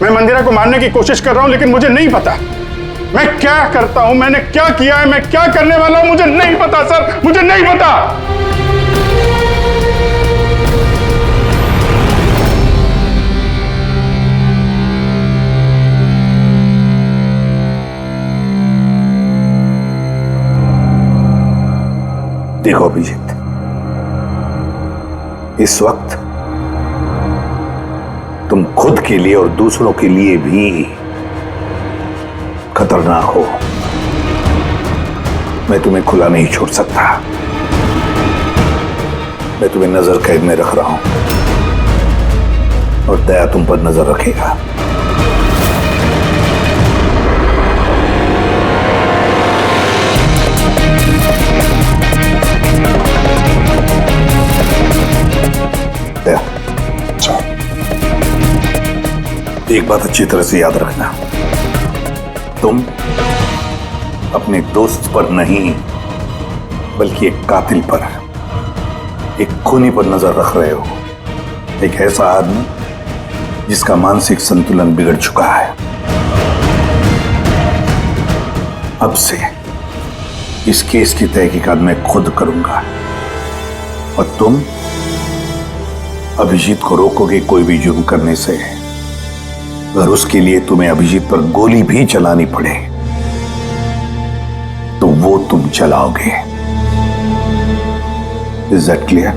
मैं मंदिरा को मारने की कोशिश कर रहा हूं, लेकिन मुझे नहीं पता। मैं क्या करता हूं, मैंने क्या किया है, मैं क्या करने वाला हूं, मुझे नहीं पता सर, मुझे नहीं पता। देखो अभिजीत, इस वक्त तुम खुद के लिए और दूसरों के लिए भी खतरनाक हो। मैं तुम्हें खुला नहीं छोड़ सकता, मैं तुम्हें नजर कैद में रख रहा हूं, और दया तुम पर नजर रखेगा। दया, एक बात अच्छी तरह से याद रखना, तुम अपने दोस्त पर नहीं, बल्कि एक कातिल पर, एक खूनी पर नजर रख रहे हो। एक ऐसा आदमी जिसका मानसिक संतुलन बिगड़ चुका है। अब से इस केस की तहकीकात मैं खुद करूंगा, और तुम अभिजीत को रोकोगे कोई भी जुर्म करने से। अगर उसके लिए तुम्हें अभिजीत पर गोली भी चलानी पड़े तो वो तुम चलाओगे। Is that clear?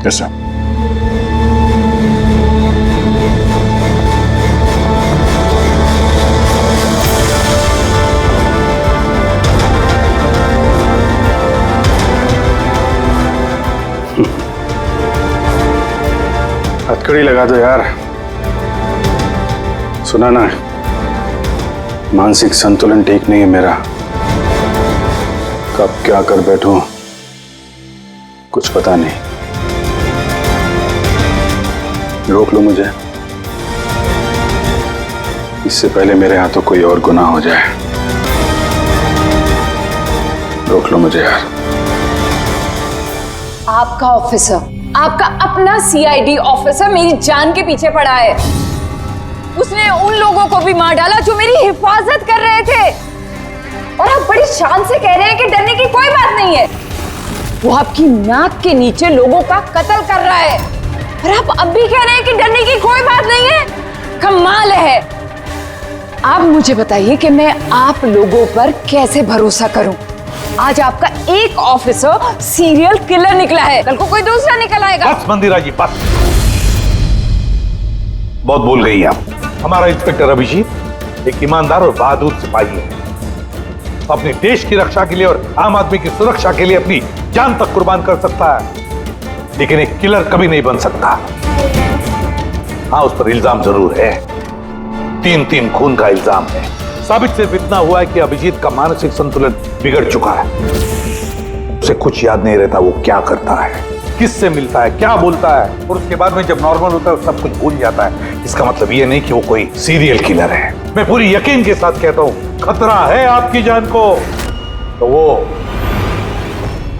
Yes sir. हथकड़ी लगा दो यार। सुना ना, मानसिक संतुलन ठीक नहीं है मेरा, कब क्या कर बैठूं कुछ पता नहीं। रोक लो मुझे, इससे पहले मेरे हाथों कोई और गुनाह हो जाए। रोक लो मुझे यार। आपका ऑफिसर, आपका अपना सीआईडी ऑफिसर मेरी जान के पीछे पड़ा है। उसने उन लोगों को भी मार डाला जो मेरी हिफाजत कर रहे थे, और आप बड़ी शान से कह रहे हैं कि डरने की कोई बात नहीं है। वो आपकी नाक के नीचे लोगों का कत्ल कर रहा है, और आप अब भी कह रहे हैं कि डरने की कोई बात नहीं है। कमाल है। आप मुझे बताइए कि मैं आप लोगों पर कैसे भरोसा करूं? आज आपका एक ऑफिसर सीरियल किलर निकला है, कल को कोई दूसरा निकल आएगा। बस मंदिरा जी बस, बहुत बोल गई आप। हमारा इंस्पेक्टर अभिजीत एक ईमानदार और बहादुर सिपाही है, अपने देश की रक्षा के लिए और आम आदमी की सुरक्षा के लिए अपनी जान तक कुर्बान कर सकता है, लेकिन एक किलर कभी नहीं बन सकता। हाँ, उस पर इल्जाम जरूर है, 3 खून का इल्जाम है। साबित सिर्फ इतना हुआ है कि अभिजीत का मानसिक संतुलन बिगड़ चुका है, उसे कुछ याद नहीं रहता वो क्या करता है, किससे मिलता है, क्या बोलता है, और उसके बाद में जब नॉर्मल होता है सब कुछ भूल जाता है। इसका मतलब ये नहीं कि वो कोई सीरियल किलर है। मैं पूरी यकीन के साथ कहता हूं, खतरा है आपकी जान को तो वो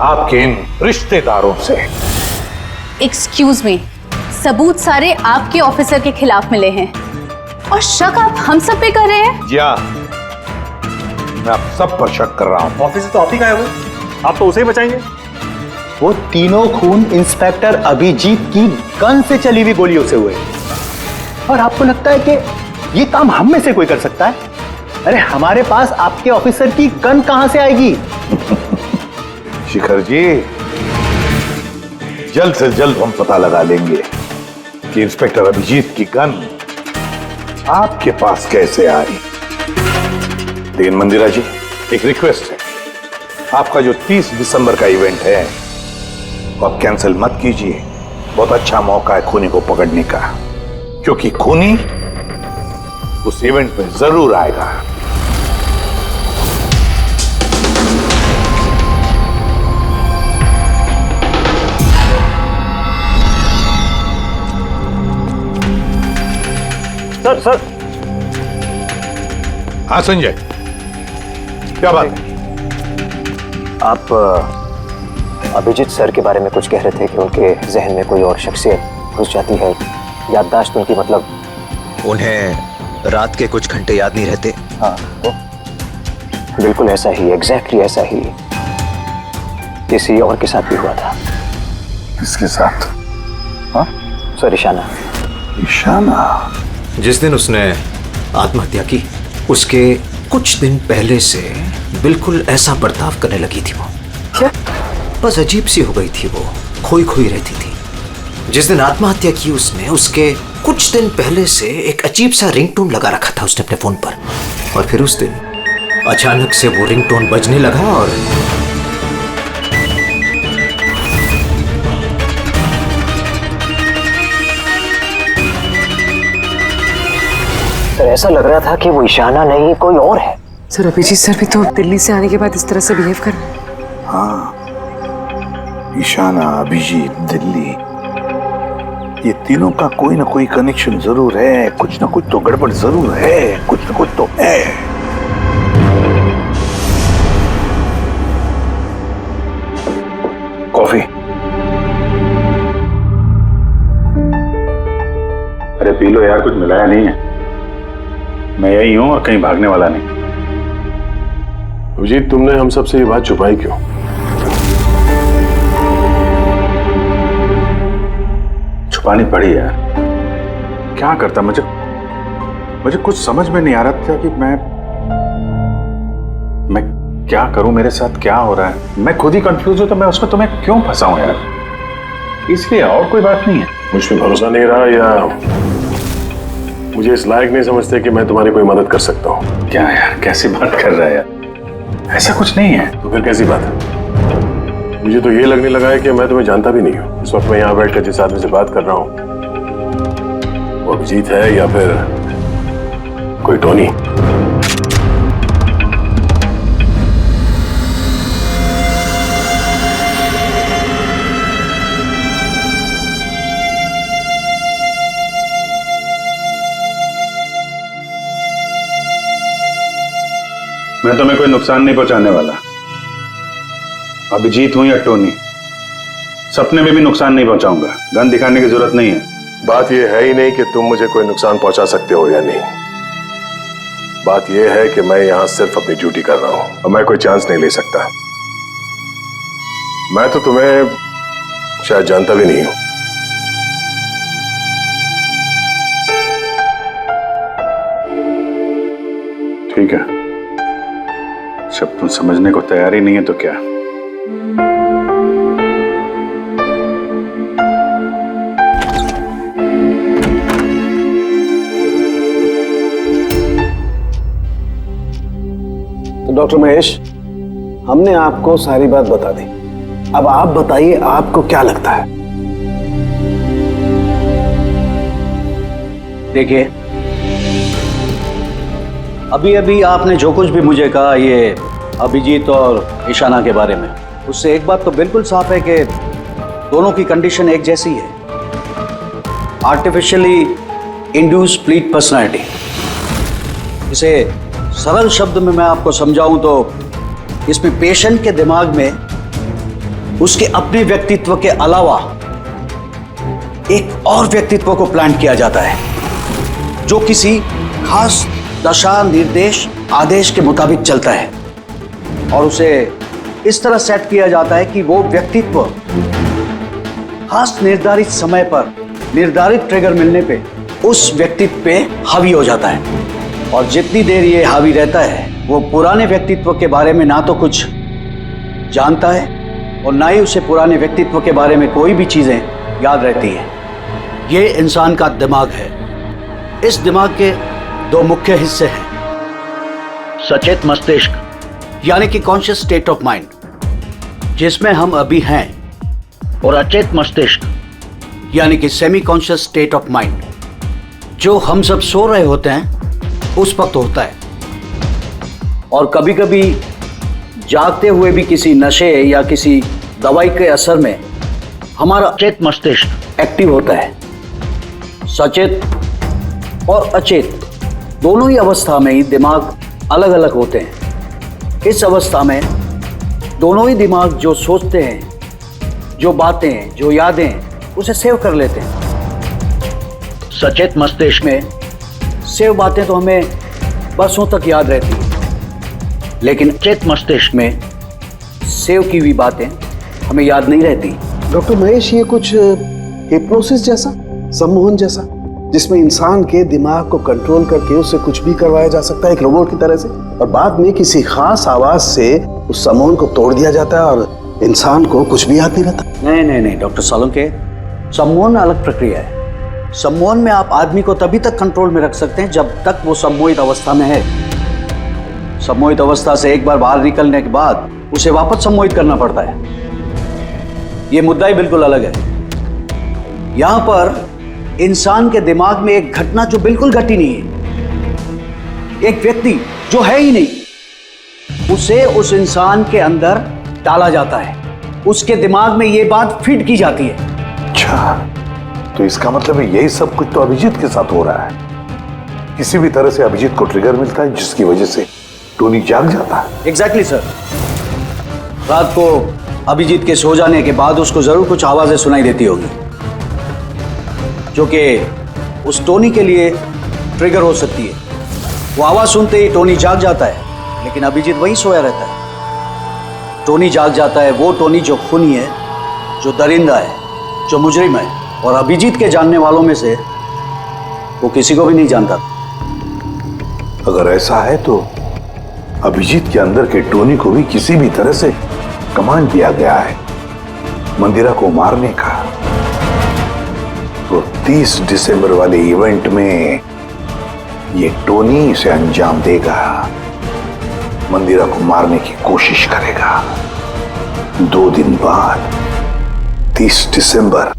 आपके इन रिश्तेदारों से। एक्सक्यूज मी, सबूत सारे आपके ऑफिसर के खिलाफ मिले हैं और शक आप हम सब पे कर रहे हैं। जी हाँ, मैं आप सब पर शक कर रहा हूं। ऑफिसर तो आप ही का है, वो आप तो उसे ही बचाएंगे। वो तीनों खून इंस्पेक्टर अभिजीत की गन से चली हुई गोलियों से हुए, और आपको लगता है कि ये काम हम में से कोई कर सकता है? अरे हमारे पास आपके ऑफिसर की गन कहां से आएगी? शिखर जी, जल्द से जल्द हम पता लगा लेंगे कि इंस्पेक्टर अभिजीत की गन आपके पास कैसे आई। लेकिन मंदिरा जी, एक रिक्वेस्ट है, आपका जो 30 दिसंबर का इवेंट है वो आप कैंसिल मत कीजिए। बहुत अच्छा मौका है खूनी को पकड़ने का, क्योंकि खूनी उस इवेंट में जरूर आएगा। सर हाँ संजय, क्या बात है? आप अभिजीत सर के बारे में कुछ कह रहे थे कि उनके जहन में कोई और शख्सियत घुस जाती है, याददाश्त उनकी, मतलब उन्हें रात के कुछ घंटे याद नहीं रहते। हाँ, तो बिल्कुल ऐसा ही, एग्जैक्टली ऐसा ही किसी और के साथ भी हुआ था। किसके साथ? हाँ सर, ईशाना। ईशाना? जिस दिन उसने आत्महत्या की उसके कुछ दिन पहले से बिल्कुल ऐसा बर्ताव करने लगी थी वो। क्या? बस अजीब सी हो गई थी वो, खोई खोई रहती थी। जिस दिन आत्महत्या की उसने, उसके कुछ दिन पहले से एक अजीब सा रिंगटोन लगा रखा था उसने अपने फोन पर, और फिर उस दिन अचानक से वो रिंगटोन बजने लगा और सर ऐसा लग रहा था कि वो ईशाना नहीं कोई और है। सर अभिजीत सर भी तो दिल्ली से आने के बाद इस तरह से बिहेव कर रहे हैं। हाँ, ईशाना, अभिजीत, दिल्ली, ये तीनों का कोई ना कोई कनेक्शन जरूर है। कुछ ना कुछ तो गड़बड़ जरूर है, कुछ ना कुछ तो है। कॉफी? अरे पी लो यार, कुछ मिलाया नहीं है। मैं यही हूं और कहीं भागने वाला नहीं। अभिजीत, तुमने हम सबसे ये बात छुपाई क्यों? छुपानी पड़ी यार, क्या करता। मुझे कुछ समझ में नहीं आ रहा था कि मैं क्या करूं, मेरे साथ क्या हो रहा है। मैं खुद ही कंफ्यूज हूं, तो मैं उसमें तुम्हें क्यों फंसाऊं यार, इसलिए, और कोई बात नहीं है। मुझ पे भरोसा नहीं रहा या मुझे इस लायक नहीं समझते कि मैं तुम्हारी कोई मदद कर सकता हूँ? क्या यार, कैसी बात कर रहा है यार, ऐसा कुछ नहीं है। तो फिर कैसी बात है? मुझे तो ये लगने लगा है कि मैं तुम्हें जानता भी नहीं हूँ। इस वक्त मैं यहाँ बैठकर जिस आदमी से बात कर रहा हूँ वो अभिजीत है या फिर कोई टोनी। मैं तुम्हें कोई नुकसान नहीं पहुंचाने वाला। अभिजीत हूं या टोनी, सपने में भी नुकसान नहीं पहुंचाऊंगा। गन दिखाने की जरूरत नहीं है। बात यह है ही नहीं कि तुम मुझे कोई नुकसान पहुंचा सकते हो या नहीं। बात यह है कि मैं यहां सिर्फ अपनी ड्यूटी कर रहा हूं और मैं कोई चांस नहीं ले सकता। मैं तो तुम्हें शायद जानता भी नहीं हूं। ठीक है, जब तुम समझने को तैयार ही नहीं है तो क्या? तो डॉक्टर महेश, हमने आपको सारी बात बता दी। अब आप बताइए, आपको क्या लगता है? देखिए, अभी अभी आपने जो कुछ भी मुझे कहा ये अभिजीत और ईशाना के बारे में, उससे एक बात तो बिल्कुल साफ है कि दोनों की कंडीशन एक जैसी है। Artificially induce split personality. इसे सरल शब्द में मैं आपको समझाऊं तो इसमें पेशेंट के दिमाग में उसके अपने व्यक्तित्व के अलावा एक और व्यक्तित्व को प्लांट किया जाता है जो किसी खास दशा, निर्देश, आदेश के मुताबिक चलता है, और उसे इस तरह सेट किया जाता है कि वो व्यक्तित्व खास निर्धारित समय पर निर्धारित ट्रिगर मिलने पे उस व्यक्तित्व पे हावी हो जाता है। और जितनी देर ये हावी रहता है वो पुराने व्यक्तित्व के बारे में ना तो कुछ जानता है और ना ही उसे पुराने व्यक्तित्व के बारे में कोई भी चीजें याद रहती हैं। ये इंसान का दिमाग है। इस दिमाग के दो मुख्य हिस्से हैं, सचेत मस्तिष्क यानी कि कॉन्शियस स्टेट ऑफ माइंड, जिसमें हम अभी हैं, और अचेत मस्तिष्क यानी कि semi conscious state of mind, जो हम सब सो रहे होते हैं उस वक्त होता है। और कभी कभी जागते हुए भी किसी नशे या किसी दवाई के असर में हमारा अचेत मस्तिष्क एक्टिव होता है। सचेत और अचेत दोनों ही अवस्था में ही दिमाग अलग अलग होते हैं। इस अवस्था में दोनों ही दिमाग जो सोचते हैं, जो बातें, जो यादें, उसे सेव कर लेते हैं। सचेत मस्तिष्क में सेव बातें तो हमें बरसों तक याद रहती हैं, लेकिन अचेत मस्तिष्क में सेव की हुई बातें हमें याद नहीं रहती। डॉक्टर महेश, ये कुछ हिप्नोसिस जैसा, सम्मोहन जैसा, जिसमें इंसान के दिमाग को कंट्रोल करके उससे कुछ भी करवाया जा सकता है एक रोबोट की तरह से, और बाद में किसी खास आवाज से उस सम्मोहन को तोड़ दिया जाता है और इंसान को कुछ भी याद नहीं रहता। नहीं डॉक्टर सोलंकी, सम्मोहन अलग प्रक्रिया है। सम्मोहन में आप आदमी को तभी तक कंट्रोल में रख सकते हैं जब तक वो सम्मोहित अवस्था में है। सम्मोहित अवस्था से एक बार बाहर निकलने के बाद उसे वापस सम्मोहित करना पड़ता है। ये मुद्दा ही बिल्कुल अलग है। यहां पर इंसान के दिमाग में एक घटना जो बिल्कुल घटी नहीं है, एक व्यक्ति जो है ही नहीं, उसे उस इंसान के अंदर डाला जाता है। उसके दिमाग में यह बात फिट की जाती है। अच्छा, तो इसका मतलब है यही सब कुछ तो अभिजीत के साथ हो रहा है। किसी भी तरह से अभिजीत को ट्रिगर मिलता है जिसकी वजह से टोनी जाग जाता है। Exactly sir. रात को अभिजीत के सो जाने के बाद उसको जरूर कुछ आवाजें सुनाई देती होगी जो कि उस टोनी के लिए ट्रिगर हो सकती है। वो आवाज सुनते ही टोनी जाग जाता है, लेकिन अभिजीत वहीं सोया रहता है। टोनी जाग जाता है वो टोनी जो खूनी है, जो दरिंदा है, जो मुजरिम है, और अभिजीत के जानने वालों में से वो किसी को भी नहीं जानता। अगर ऐसा है तो अभिजीत के अंदर के टोनी को भी किसी भी तरह से कमांड दिया गया है मंदिरा को मारने का। तो 30 दिसंबर वाले इवेंट में ये टोनी इसे अंजाम देगा, मंदिरा को मारने की कोशिश करेगा। 2 दिन बाद 30 दिसंबर।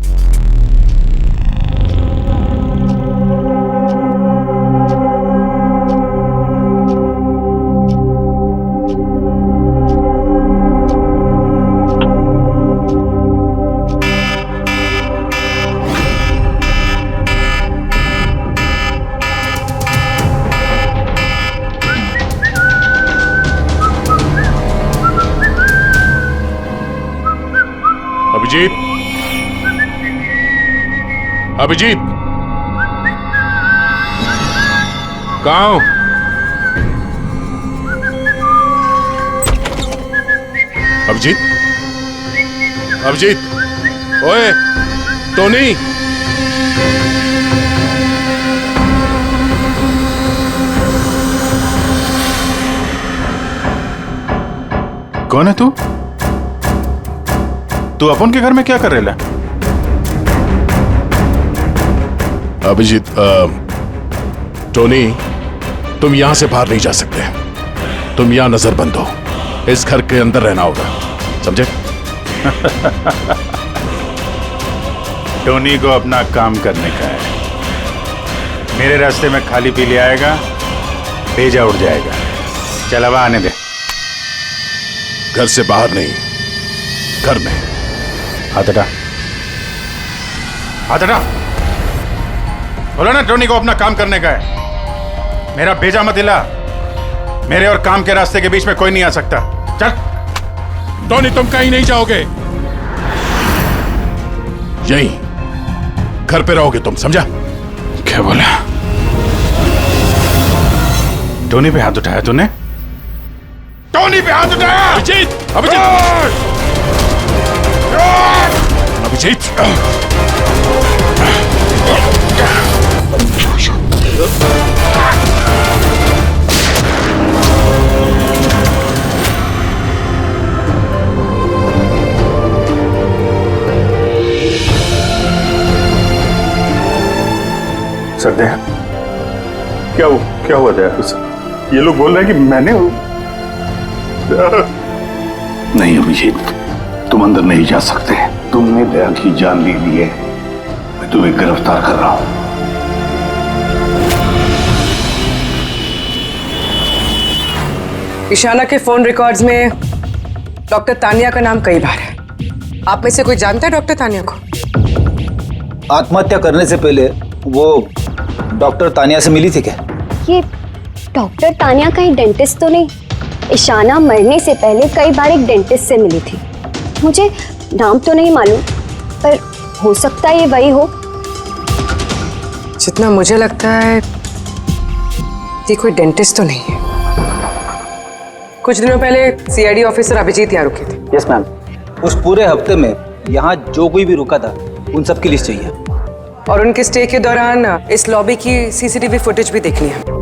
अभिजीत, अभिजीत, कहाँ हो? अभिजीत, अभिजीत, ओए, टोनी। कौन है तू? तू अपन के घर में क्या कर रहे? अभिजीत, टोनी, तुम यहां से बाहर नहीं जा सकते। तुम यहां नजरबंद हो, इस घर के अंदर रहना होगा, समझे? टोनी को अपना काम करने का है। मेरे रास्ते में खाली पीली आएगा, भेजा उड़ जाएगा। चल अब आने दे। घर से बाहर नहीं, घर में। हाथ हटा, हाथ हटा। बोलो ना टोनी को अपना काम करने का है। मेरा भेजा मत हिला। मेरे और काम के रास्ते के बीच में कोई नहीं आ सकता। चल। टोनी, तुम कहीं नहीं जाओगे, यहीं घर पे रहोगे तुम, समझा? क्या बोला? टोनी पे हाथ उठाया तूने? टोनी पे हाथ उठाया? अभिजीत! अभिजीत! अभिजीत! सरदे, क्या हुआ दया? ये लोग बोल रहे हैं कि मैंने नहीं अभिजीत, तुम अंदर नहीं जा सकते। तुमने दया की जान ले ली है, मैं तुम्हें गिरफ्तार कर रहा हूं। ईशाना के फोन रिकॉर्ड्स में डॉक्टर तानिया का नाम कई बार है। आप में से कोई जानता है डॉक्टर तानिया को? आत्महत्या करने से पहले वो डॉक्टर तानिया से मिली थी क्या? ये डॉक्टर तानिया कहीं डेंटिस्ट तो नहीं? ईशाना मरने से पहले कई बार एक डेंटिस्ट से मिली थी। मुझे नाम तो नहीं मालूम, पर हो सकता है ये वही हो। जितना मुझे लगता है ये कोई डेंटिस्ट तो नहीं है। कुछ दिनों पहले सीआईडी ऑफिसर अभिजीत यहाँ रुके थे। Yes ma'am. उस पूरे हफ्ते में यहाँ जो कोई भी रुका था उन सब की लिस्ट चाहिए, और उनके स्टे के दौरान इस लॉबी की सीसीटीवी फुटेज भी देखनी है।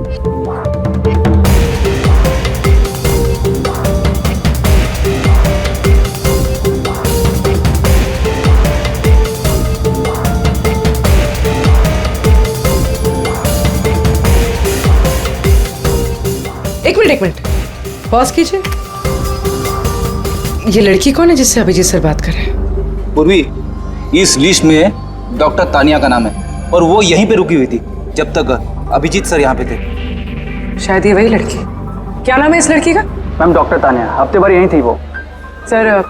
एक मिनट पॉज कीजिए। ये लड़की कौन है जिससे अभिजीत सर बात कर रहे हैं? पूर्वी, इस लिस्ट में डॉक्टर तानिया का नाम है और वो यहीं पे रुकी हुई थी जब तक अभिजीत सर यहाँ पे थे। शायद ये वही लड़की। क्या नाम है इस लड़की का? मैम डॉक्टर तानिया, हफ्ते भर यहीं थी वो। सर,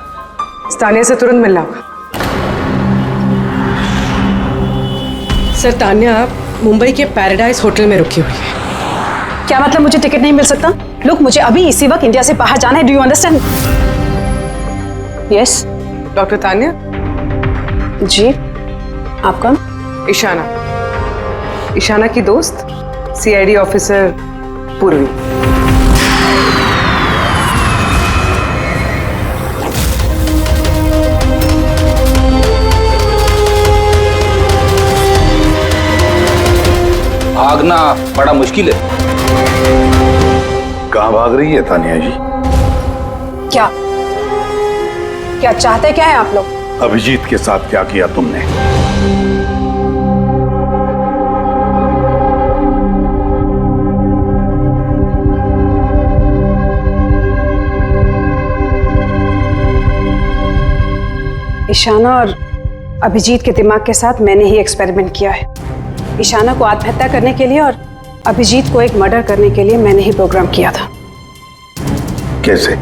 इस तानिया से तुरंत मिलना होगा। सर, तानिया मुंबई के पैराडाइज होटल में रुकी हुई है। क्या मतलब मुझे टिकट नहीं मिल सकता? लोग, मुझे अभी इसी वक्त इंडिया से बाहर जाना है। Do you understand? Yes. Doctor Tania? जी, आप कौन? ईशाना, ईशाना की दोस्त, सीआईडी ऑफिसर पूर्वी। भागना बड़ा मुश्किल है। कहां भाग रही है तानिया जी? क्या क्या चाहते क्या है आप लोग? अभिजीत के साथ क्या किया तुमने? ईशाना और अभिजीत के दिमाग के साथ मैंने ही एक्सपेरिमेंट किया है। ईशाना को आत्महत्या करने के लिए और अभिजीत को एक मर्डर करने के लिए मैंने ही प्रोग्राम किया था। कैसे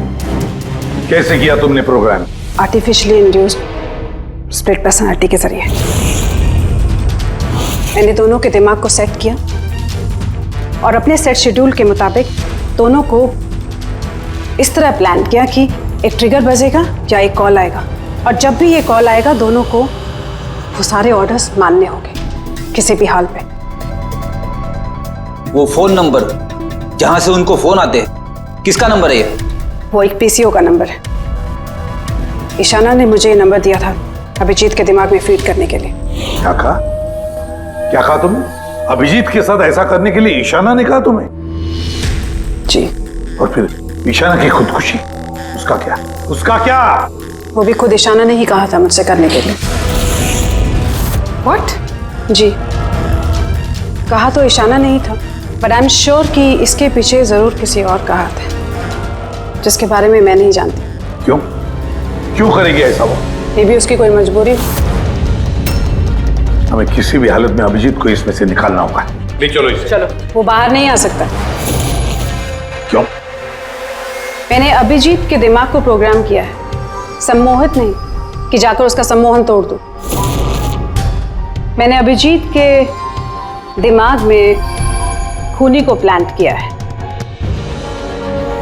कैसे किया तुमने program? Artificially induced split personality के जरिए मैंने दोनों के दिमाग को सेट किया और अपने सेट शेड्यूल के मुताबिक दोनों को इस तरह प्लान किया कि एक ट्रिगर बजेगा या एक कॉल आएगा, और जब भी ये कॉल आएगा दोनों को वो सारे ऑर्डर्स मानने होंगे किसी भी हाल पे। वो फोन नंबर जहां से उनको फोन आते हैं, किसका नंबर है ये? वो एक पीसीओ का नंबर है। ईशाना ने मुझे ये नंबर दिया था अभिजीत के दिमाग में फीड करने के लिए। क्या कहा? क्या कहा तुमने? अभिजीत के साथ ऐसा करने के लिए ईशाना ने कहा तुम्हें? जी। और फिर ईशाना की खुदकुशी? उसका क्या? उसका क्या? वो भी खुद ईशाना ने ही कहा था मुझसे करने के लिए। व्हाट? जी, कहा तो ईशाना नहीं था, बट आई एम श्योर कि इसके पीछे जरूर किसी और का हाथ है जिसके बारे में मैं नहीं जानती। क्यों? क्यों करेगी ऐसा वो? ये भी उसकी कोई मजबूरी हो। हमें किसी भी हालत में अभिजीत को इसमें से निकालना होगा। ले चलो इसे। चलो। वो बाहर नहीं आ सकता। क्यों? मैंने अभिजीत के दिमाग को प्रोग्राम किया है, सम्मोहित नहीं कि जाकर उसका सम्मोहन तोड़ दूं। मैंने अभिजीत के दिमाग में खूनी को प्लांट किया है,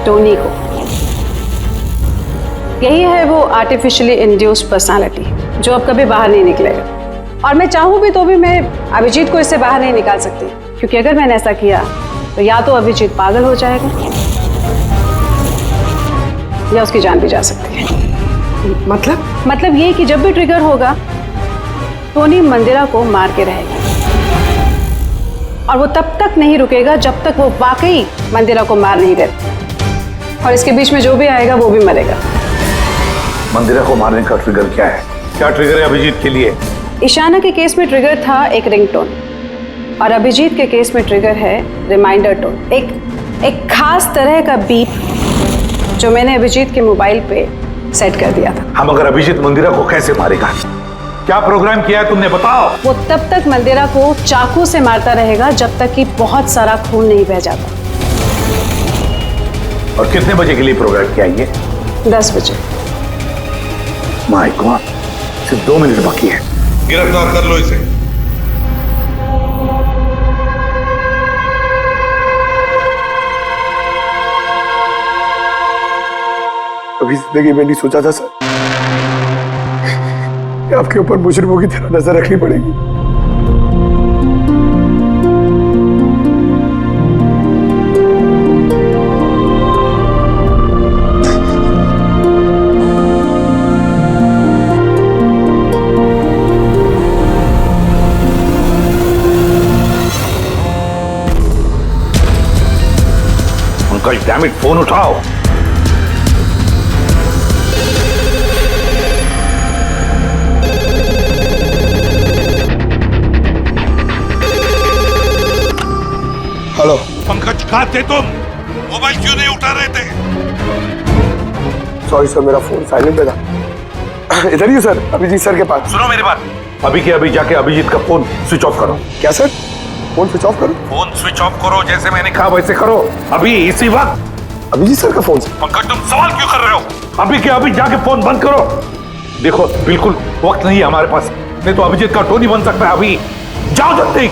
टोनी को। यही है वो आर्टिफिशियली इंड्यूस्ड पर्सनालिटी जो अब कभी बाहर नहीं निकलेगा। और मैं चाहूं भी तो भी मैं अभिजीत को इससे बाहर नहीं निकाल सकती, क्योंकि अगर मैंने ऐसा किया तो या तो अभिजीत पागल हो जाएगा या उसकी जान भी जा सकती है। मतलब ये कि जब भी ट्रिगर होगा टोनी मंदिरा को मार के रहेगा, और वो तब तक नहीं रुकेगा जब तक वो वाकई मंदिरा को मार नहीं देता। और इसके बीच में जो भी आएगा वो भी मरेगा। मंदिरा को मारने का ट्रिगर क्या है? क्या ट्रिगर है अभिजीत के लिए? ईशाना के केस में ट्रिगर था एक रिंगटोन, और अभिजीत के केस में ट्रिगर है रिमाइंडर टोन, एक खास तरह का बीप जो मैंने अभिजीत के मोबाइल पे सेट कर दिया था। हम अगर अभिजीत मंदिरा को कैसे मारेगा? क्या प्रोग्राम किया है तुमने, बताओ। वो तब तक मंदिरा को चाकू से मारता रहेगा जब तक कि बहुत सारा खून नहीं बह जाता। और कितने बजे के लिए प्रोग्राम किया ये? 10 बजे। माय गॉड, सिर्फ 2 मिनट बाकी है। गिरफ्तार कर लो इसे। कभी जिंदगी में नहीं सोचा था सर कि आपके ऊपर मुजरिमों की तरह नजर रखनी पड़ेगी। उनका डैम इट, फोन उठाओ। हेलो पंकज, कहाँ थे तुम? मोबाइल क्यों नहीं उठा रहे थे? सॉरी सर, मेरा फोन साइलेंट पे था। इधर ही सर, अभिजीत सर के पास। सुनो मेरी बात, अभी के अभी जाके अभिजीत का फोन स्विच ऑफ करो। क्या सर? फोन स्विच ऑफ करो? फोन स्विच ऑफ करो, जैसे मैंने कहा वैसे करो, अभी इसी वक्त। अभिजीत सर का फोन? पंकज, तुम सवाल क्यों कर रहे हो? अभी के अभी जाके फोन बंद करो। देखो, बिल्कुल वक्त नहीं है हमारे पास, नहीं तो अभिजीत का टोनी बन सकता है। अभी जाओ जल्दी।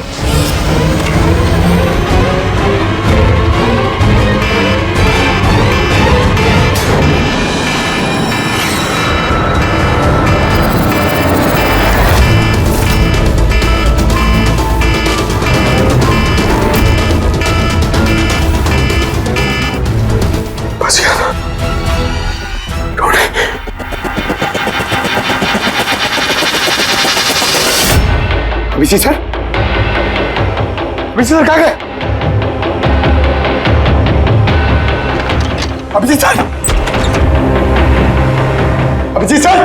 अभिजीत सर? अभिजीत सर कहाँ गए? Abhijeet sir? Abhijeet sir?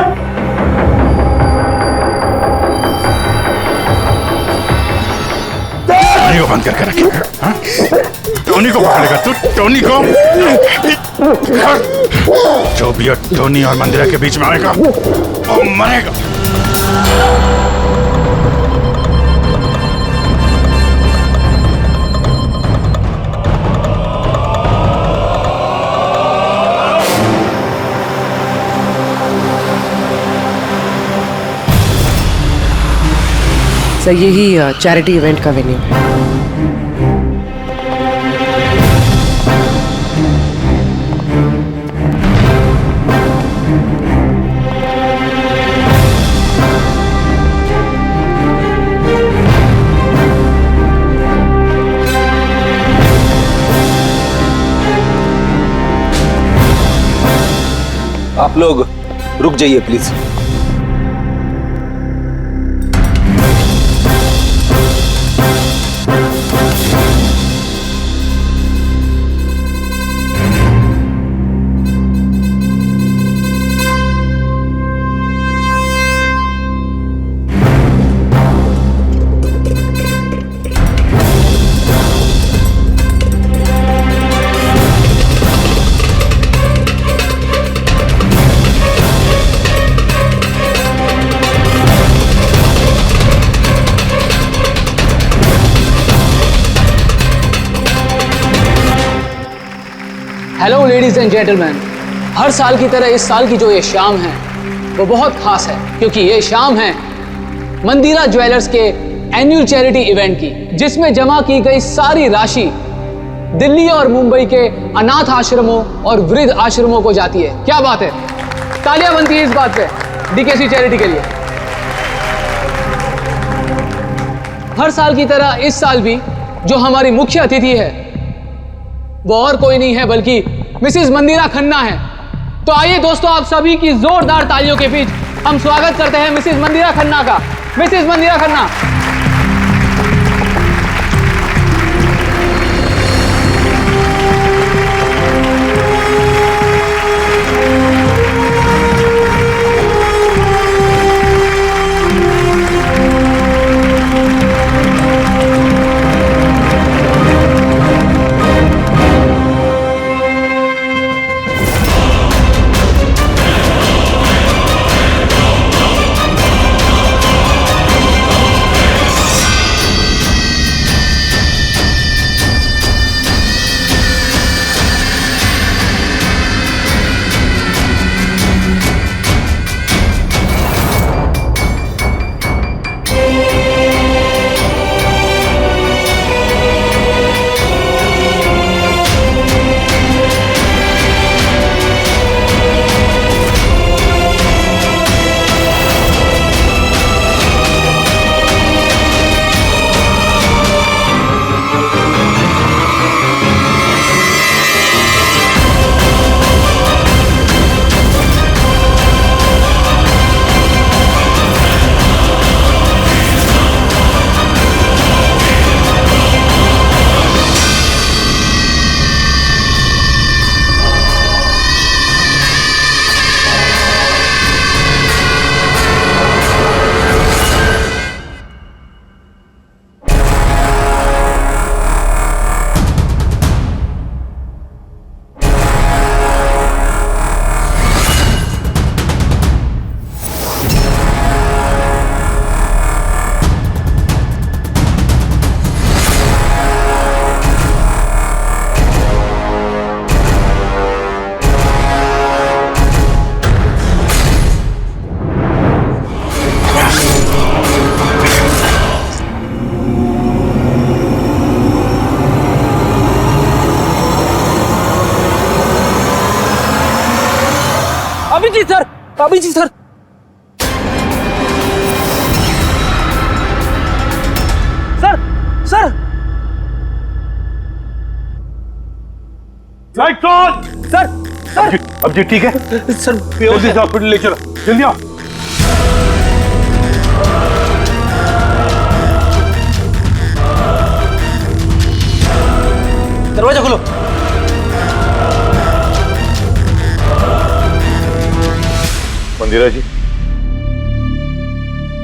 Tony को बंद करके रखेगा? टोनी को पकड़ेगा तू? टोनी को? जो भी टोनी और मंदिरा के बीच में आएगा वो मरेगा। सर यही चैरिटी इवेंट का वेन्यू है। आप लोग रुक जाइए please. Hello ladies and gentleman, हर साल की तरह इस साल की जो ये शाम है वो बहुत खास है, क्योंकि ये शाम है मंदिरा ज्वेलर्स के एनुअल चैरिटी इवेंट की, जिसमें जमा की गई सारी राशि दिल्ली और मुंबई के अनाथ आश्रमों और वृद्ध आश्रमों को जाती है। क्या बात है, तालियां बनती है इस बात पे डीकेसी चैरिटी के लिए। हर साल की तरह इस साल भी जो हमारी मुख्य अतिथि है वो और कोई नहीं है बल्कि मिसेस मंदिरा खन्ना है। तो आइए दोस्तों, आप सभी की जोरदार तालियों के बीच हम स्वागत करते हैं मिसेस मंदिरा खन्ना का। Mrs Mandira Khanna. Abhijeet sir, Abhijeet sir, sir, sir, light on. Sir, sir, अब जी ठीक है सर, जल्दी से हॉस्पिटल ले चलो, जल्दी आओ। दरवाजा खोलो। मंदिरा जी,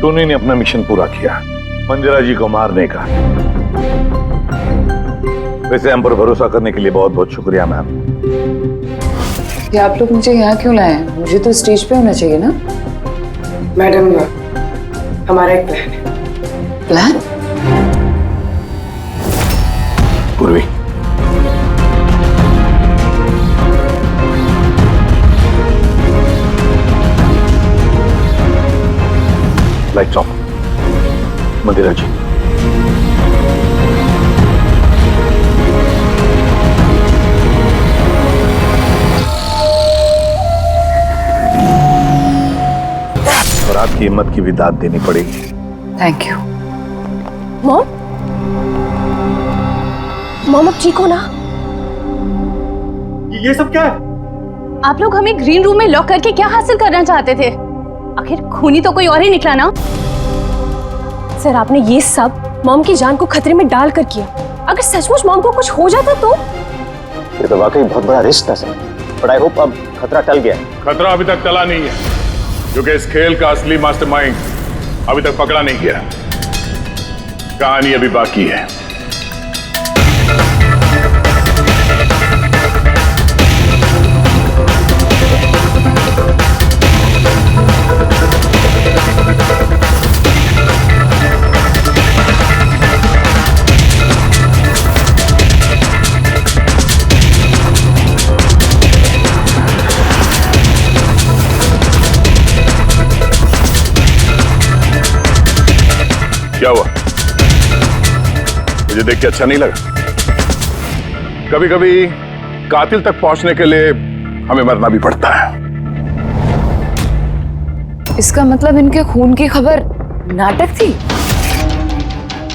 टोनी ने अपना मिशन पूरा किया, मंदिरा जी को मारने का। वैसे हम पर भरोसा करने के लिए बहुत बहुत शुक्रिया मैम। ये आप लोग मुझे यहाँ क्यों लाए हैं? मुझे तो स्टेज पे होना चाहिए ना। मैडम, हमारा एक प्लान है। प्लान? पूर्वी, लाइट्स ऑफ। मंदिरा जी, और आपकी हिम्मत की भी दाद देनी पड़ेगी। Thank you. मॉम, मॉम अब ठीक हो ना? ये सब क्या है? आप लोग हमें ग्रीन रूम में लॉक करके क्या हासिल करना चाहते थे? आखिर खूनी तो कोई और ही निकला ना। सर, आपने ये सब मॉम की जान को खतरे में डालकर किया। अगर सचमुच मॉम को कुछ हो जाता तो? ये तो वाकई बहुत बड़ा रिस्क था सर, बट आई होप अब खतरा टल गया। खतरा अभी तक टला नहीं है, क्योंकि इस खेल का असली मास्टरमाइंड अभी तक पकड़ा नहीं गया। कहानी अभी बाकी है। मुझे देख के अच्छा नहीं लगा? कभी कभी कातिल तक पहुंचने के लिए हमें मरना भी पड़ता है। इसका मतलब इनके खून की खबर नाटक थी?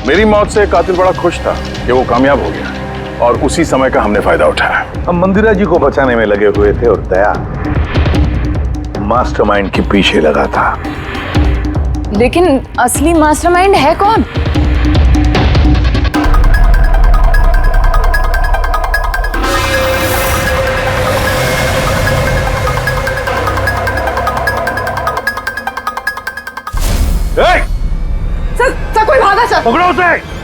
मेरी मौत से कातिल बड़ा खुश था कि वो कामयाब हो गया और उसी समय का हमने फायदा उठाया। हम मंदिरा जी को बचाने में लगे हुए थे और दया मास्टरमाइंड के पीछे लगा था। लेकिन असली मास्टरमाइंड है कौन? सर कोई भागा सर। पकड़ो उसे।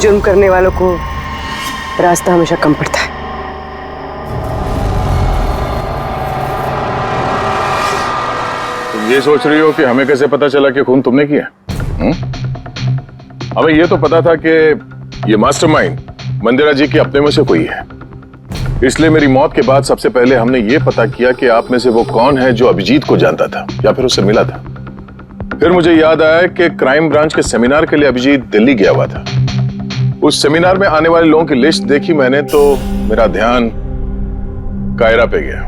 जुर्म करने वालों को रास्ता हमेशा कम पड़ता है। तुम ये सोच रही हो कि हमें कैसे पता चला कि खून तुमने किया? हमें ये तो पता था कि ये मास्टरमाइंड मंदिरा जी के अपने में से कोई है। इसलिए मेरी मौत के बाद सबसे पहले हमने ये पता किया कि आप में से वो कौन है जो अभिजीत को जानता था या फिर उससे मिला था। फिर मुझे याद आया कि क्राइम ब्रांच के सेमिनार के लिए अभिजीत दिल्ली गया हुआ था। उस सेमिनार में आने वाले लोगों की लिस्ट देखी मैंने तो मेरा ध्यान कायरा पे गया।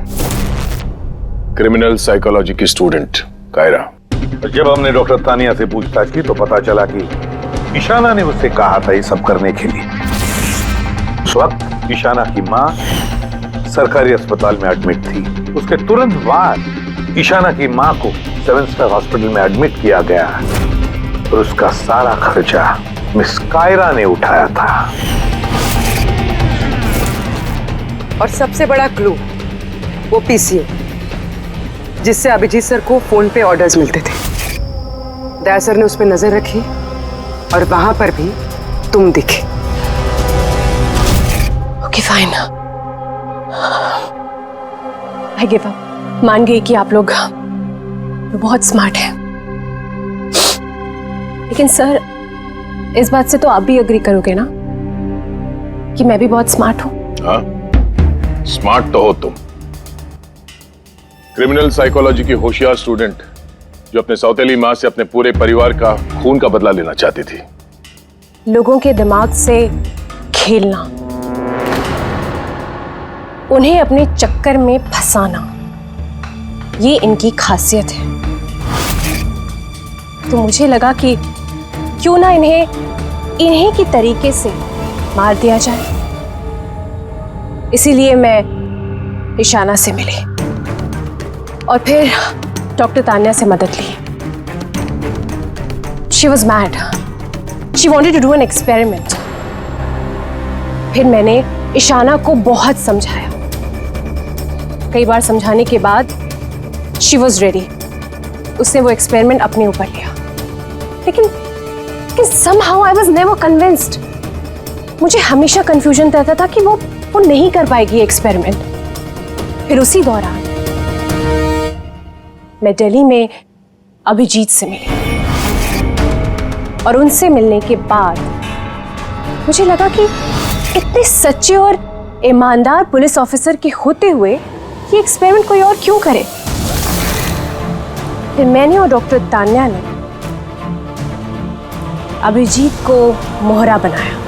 क्रिमिनल साइकोलॉजी की स्टूडेंट कायरा। जब हमने डॉक्टर तानिया से पूछताछ की तो पता चला कि ईशाना ने उससे कहा था ये सब करने के लिए। उस वक्त ईशाना की मां सरकारी अस्पताल में एडमिट थी। उसके तुरंत बाद ईशाना की मां को 7 स्टार हॉस्पिटल में एडमिट किया गया और उसका सारा खर्चा मिस कायरा ने उठाया था। और सबसे बड़ा क्लू वो पीसीओ जिससे अभिजीत सर को फोन पे ऑर्डर्स मिलते थे। दया सर ने उस पर नजर रखी और वहां पर भी तुम दिखे। Okay fine, I give up. मान गई कि आप लोग बहुत स्मार्ट हैं, लेकिन सर इस बात से तो आप भी एग्री करोगे ना कि मैं भी बहुत स्मार्ट हूं? हाँ, स्मार्ट तो हो तुम। क्रिमिनल साइकोलॉजी की होशियार स्टूडेंट जो अपने सौतेली मां से अपने पूरे परिवार का खून का बदला लेना चाहती थी। लोगों के दिमाग से खेलना, उन्हें अपने चक्कर में फंसाना, ये इनकी खासियत है। तो मुझे लगा कि क्यों ना इन्हें की तरीके से मार दिया जाए। इसीलिए मैं ईशाना से मिली और फिर डॉक्टर तान्या से मदद ली। She was mad, she wanted to do an experiment. फिर मैंने ईशाना को बहुत समझाया। कई बार समझाने के बाद शी वॉज रेडी। उसने वो एक्सपेरिमेंट अपने ऊपर लिया, लेकिन somehow I was never convinced। मुझे हमेशा कंफ्यूजन रहता था कि वो नहीं कर पाएगी एक्सपेरिमेंट। फिर उसी दौरान मैं दिल्ली में अभिजीत से मिली और उनसे मिलने के बाद मुझे लगा कि इतने सच्चे और ईमानदार पुलिस ऑफिसर के होते हुए ये एक्सपेरिमेंट कोई और क्यों करे। फिर मैंने और डॉक्टर तान्या ने अभिजीत को मोहरा बनाया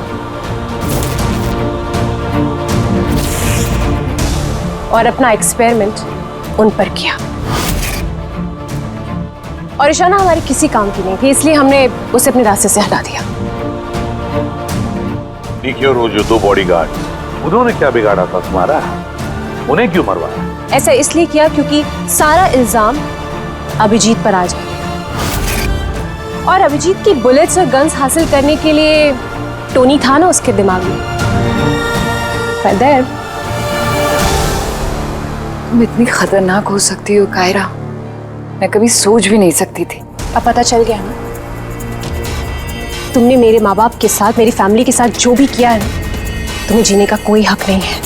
और अपना एक्सपेरिमेंट उन पर किया। और ईशाना हमारे किसी काम की नहीं थी, इसलिए हमने उसे अपने रास्ते से हटा दिया। डीके और वो जो 2 बॉडीगार्ड, उन्होंने क्या बिगाड़ा था तुम्हारा? उन्हें क्यों मरवाया? ऐसा इसलिए किया क्योंकि सारा इल्जाम अभिजीत पर आ जाए और अभिजीत की बुलेट्स और गन्स हासिल करने के लिए टोनी था ना उसके दिमाग में। तुम इतनी खतरनाक हो सकती हो कायरा, मैं कभी सोच भी नहीं सकती थी। अब पता चल गया ना, तुमने मेरे माँ बाप के साथ, मेरी फैमिली के साथ जो भी किया है, तुम्हें जीने का कोई हक नहीं है।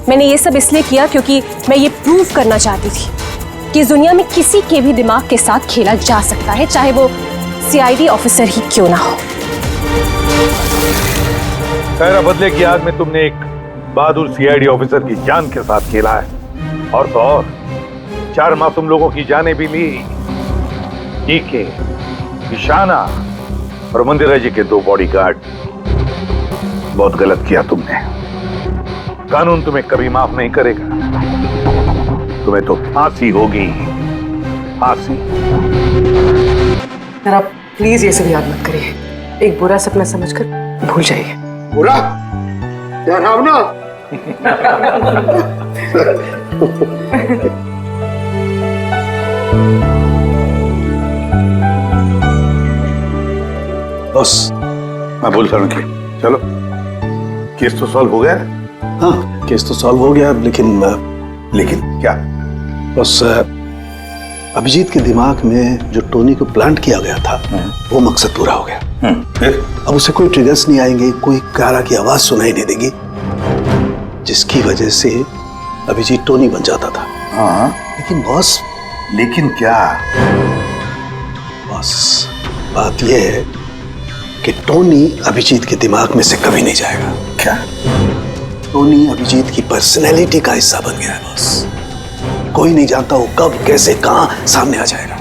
मैंने ये सब इसलिए किया क्योंकि मैं ये प्रूव करना चाहती थी कि इस दुनिया में किसी के भी दिमाग के साथ खेला जा सकता है, चाहे वो सीआईडी ऑफिसर ही क्यों ना हो। खैर, बदले की आग में तुमने एक बहादुर सीआईडी ऑफिसर की जान के साथ खेला है, और तो और 4 मासूम लोगों की जानें भी ली। डीके, ईशाना और मंदिरा जी के 2 बॉडीगार्ड। बहुत गलत किया तुमने। कानून तुम्हें कभी माफ नहीं करेगा। तुम्हें तो फांसी होगी, फांसी। सर आप प्लीज ये सब याद मत करिए, एक बुरा सपना समझकर भूल जाइए। बुरा? डरावना? बस मैं बोलता हूँ कि चलो, केस तो सॉल्व हो गया। हाँ, केस तो सॉल्व हो गया, लेकिन क्या? बस अभिजीत के दिमाग में जो टोनी को प्लांट किया गया था, वो मकसद पूरा हो गया। अब उसे कोई ट्रिगर्स नहीं आएंगे, कोई कारा की आवाज सुनाई नहीं देगी, जिसकी वजह से अभिजीत टोनी बन जाता था। हाँ, लेकिन बॉस, लेकिन क्या? बॉस, बात यह है कि टोनी अभिजीत के दिमाग में से कभी नहीं जाएगा। क्या? टोनी अभिजीत की पर्सनैलिटी का हिस्सा बन गया है बॉस। कोई नहीं जानता वो कब, कैसे, कहां सामने आ जाएगा।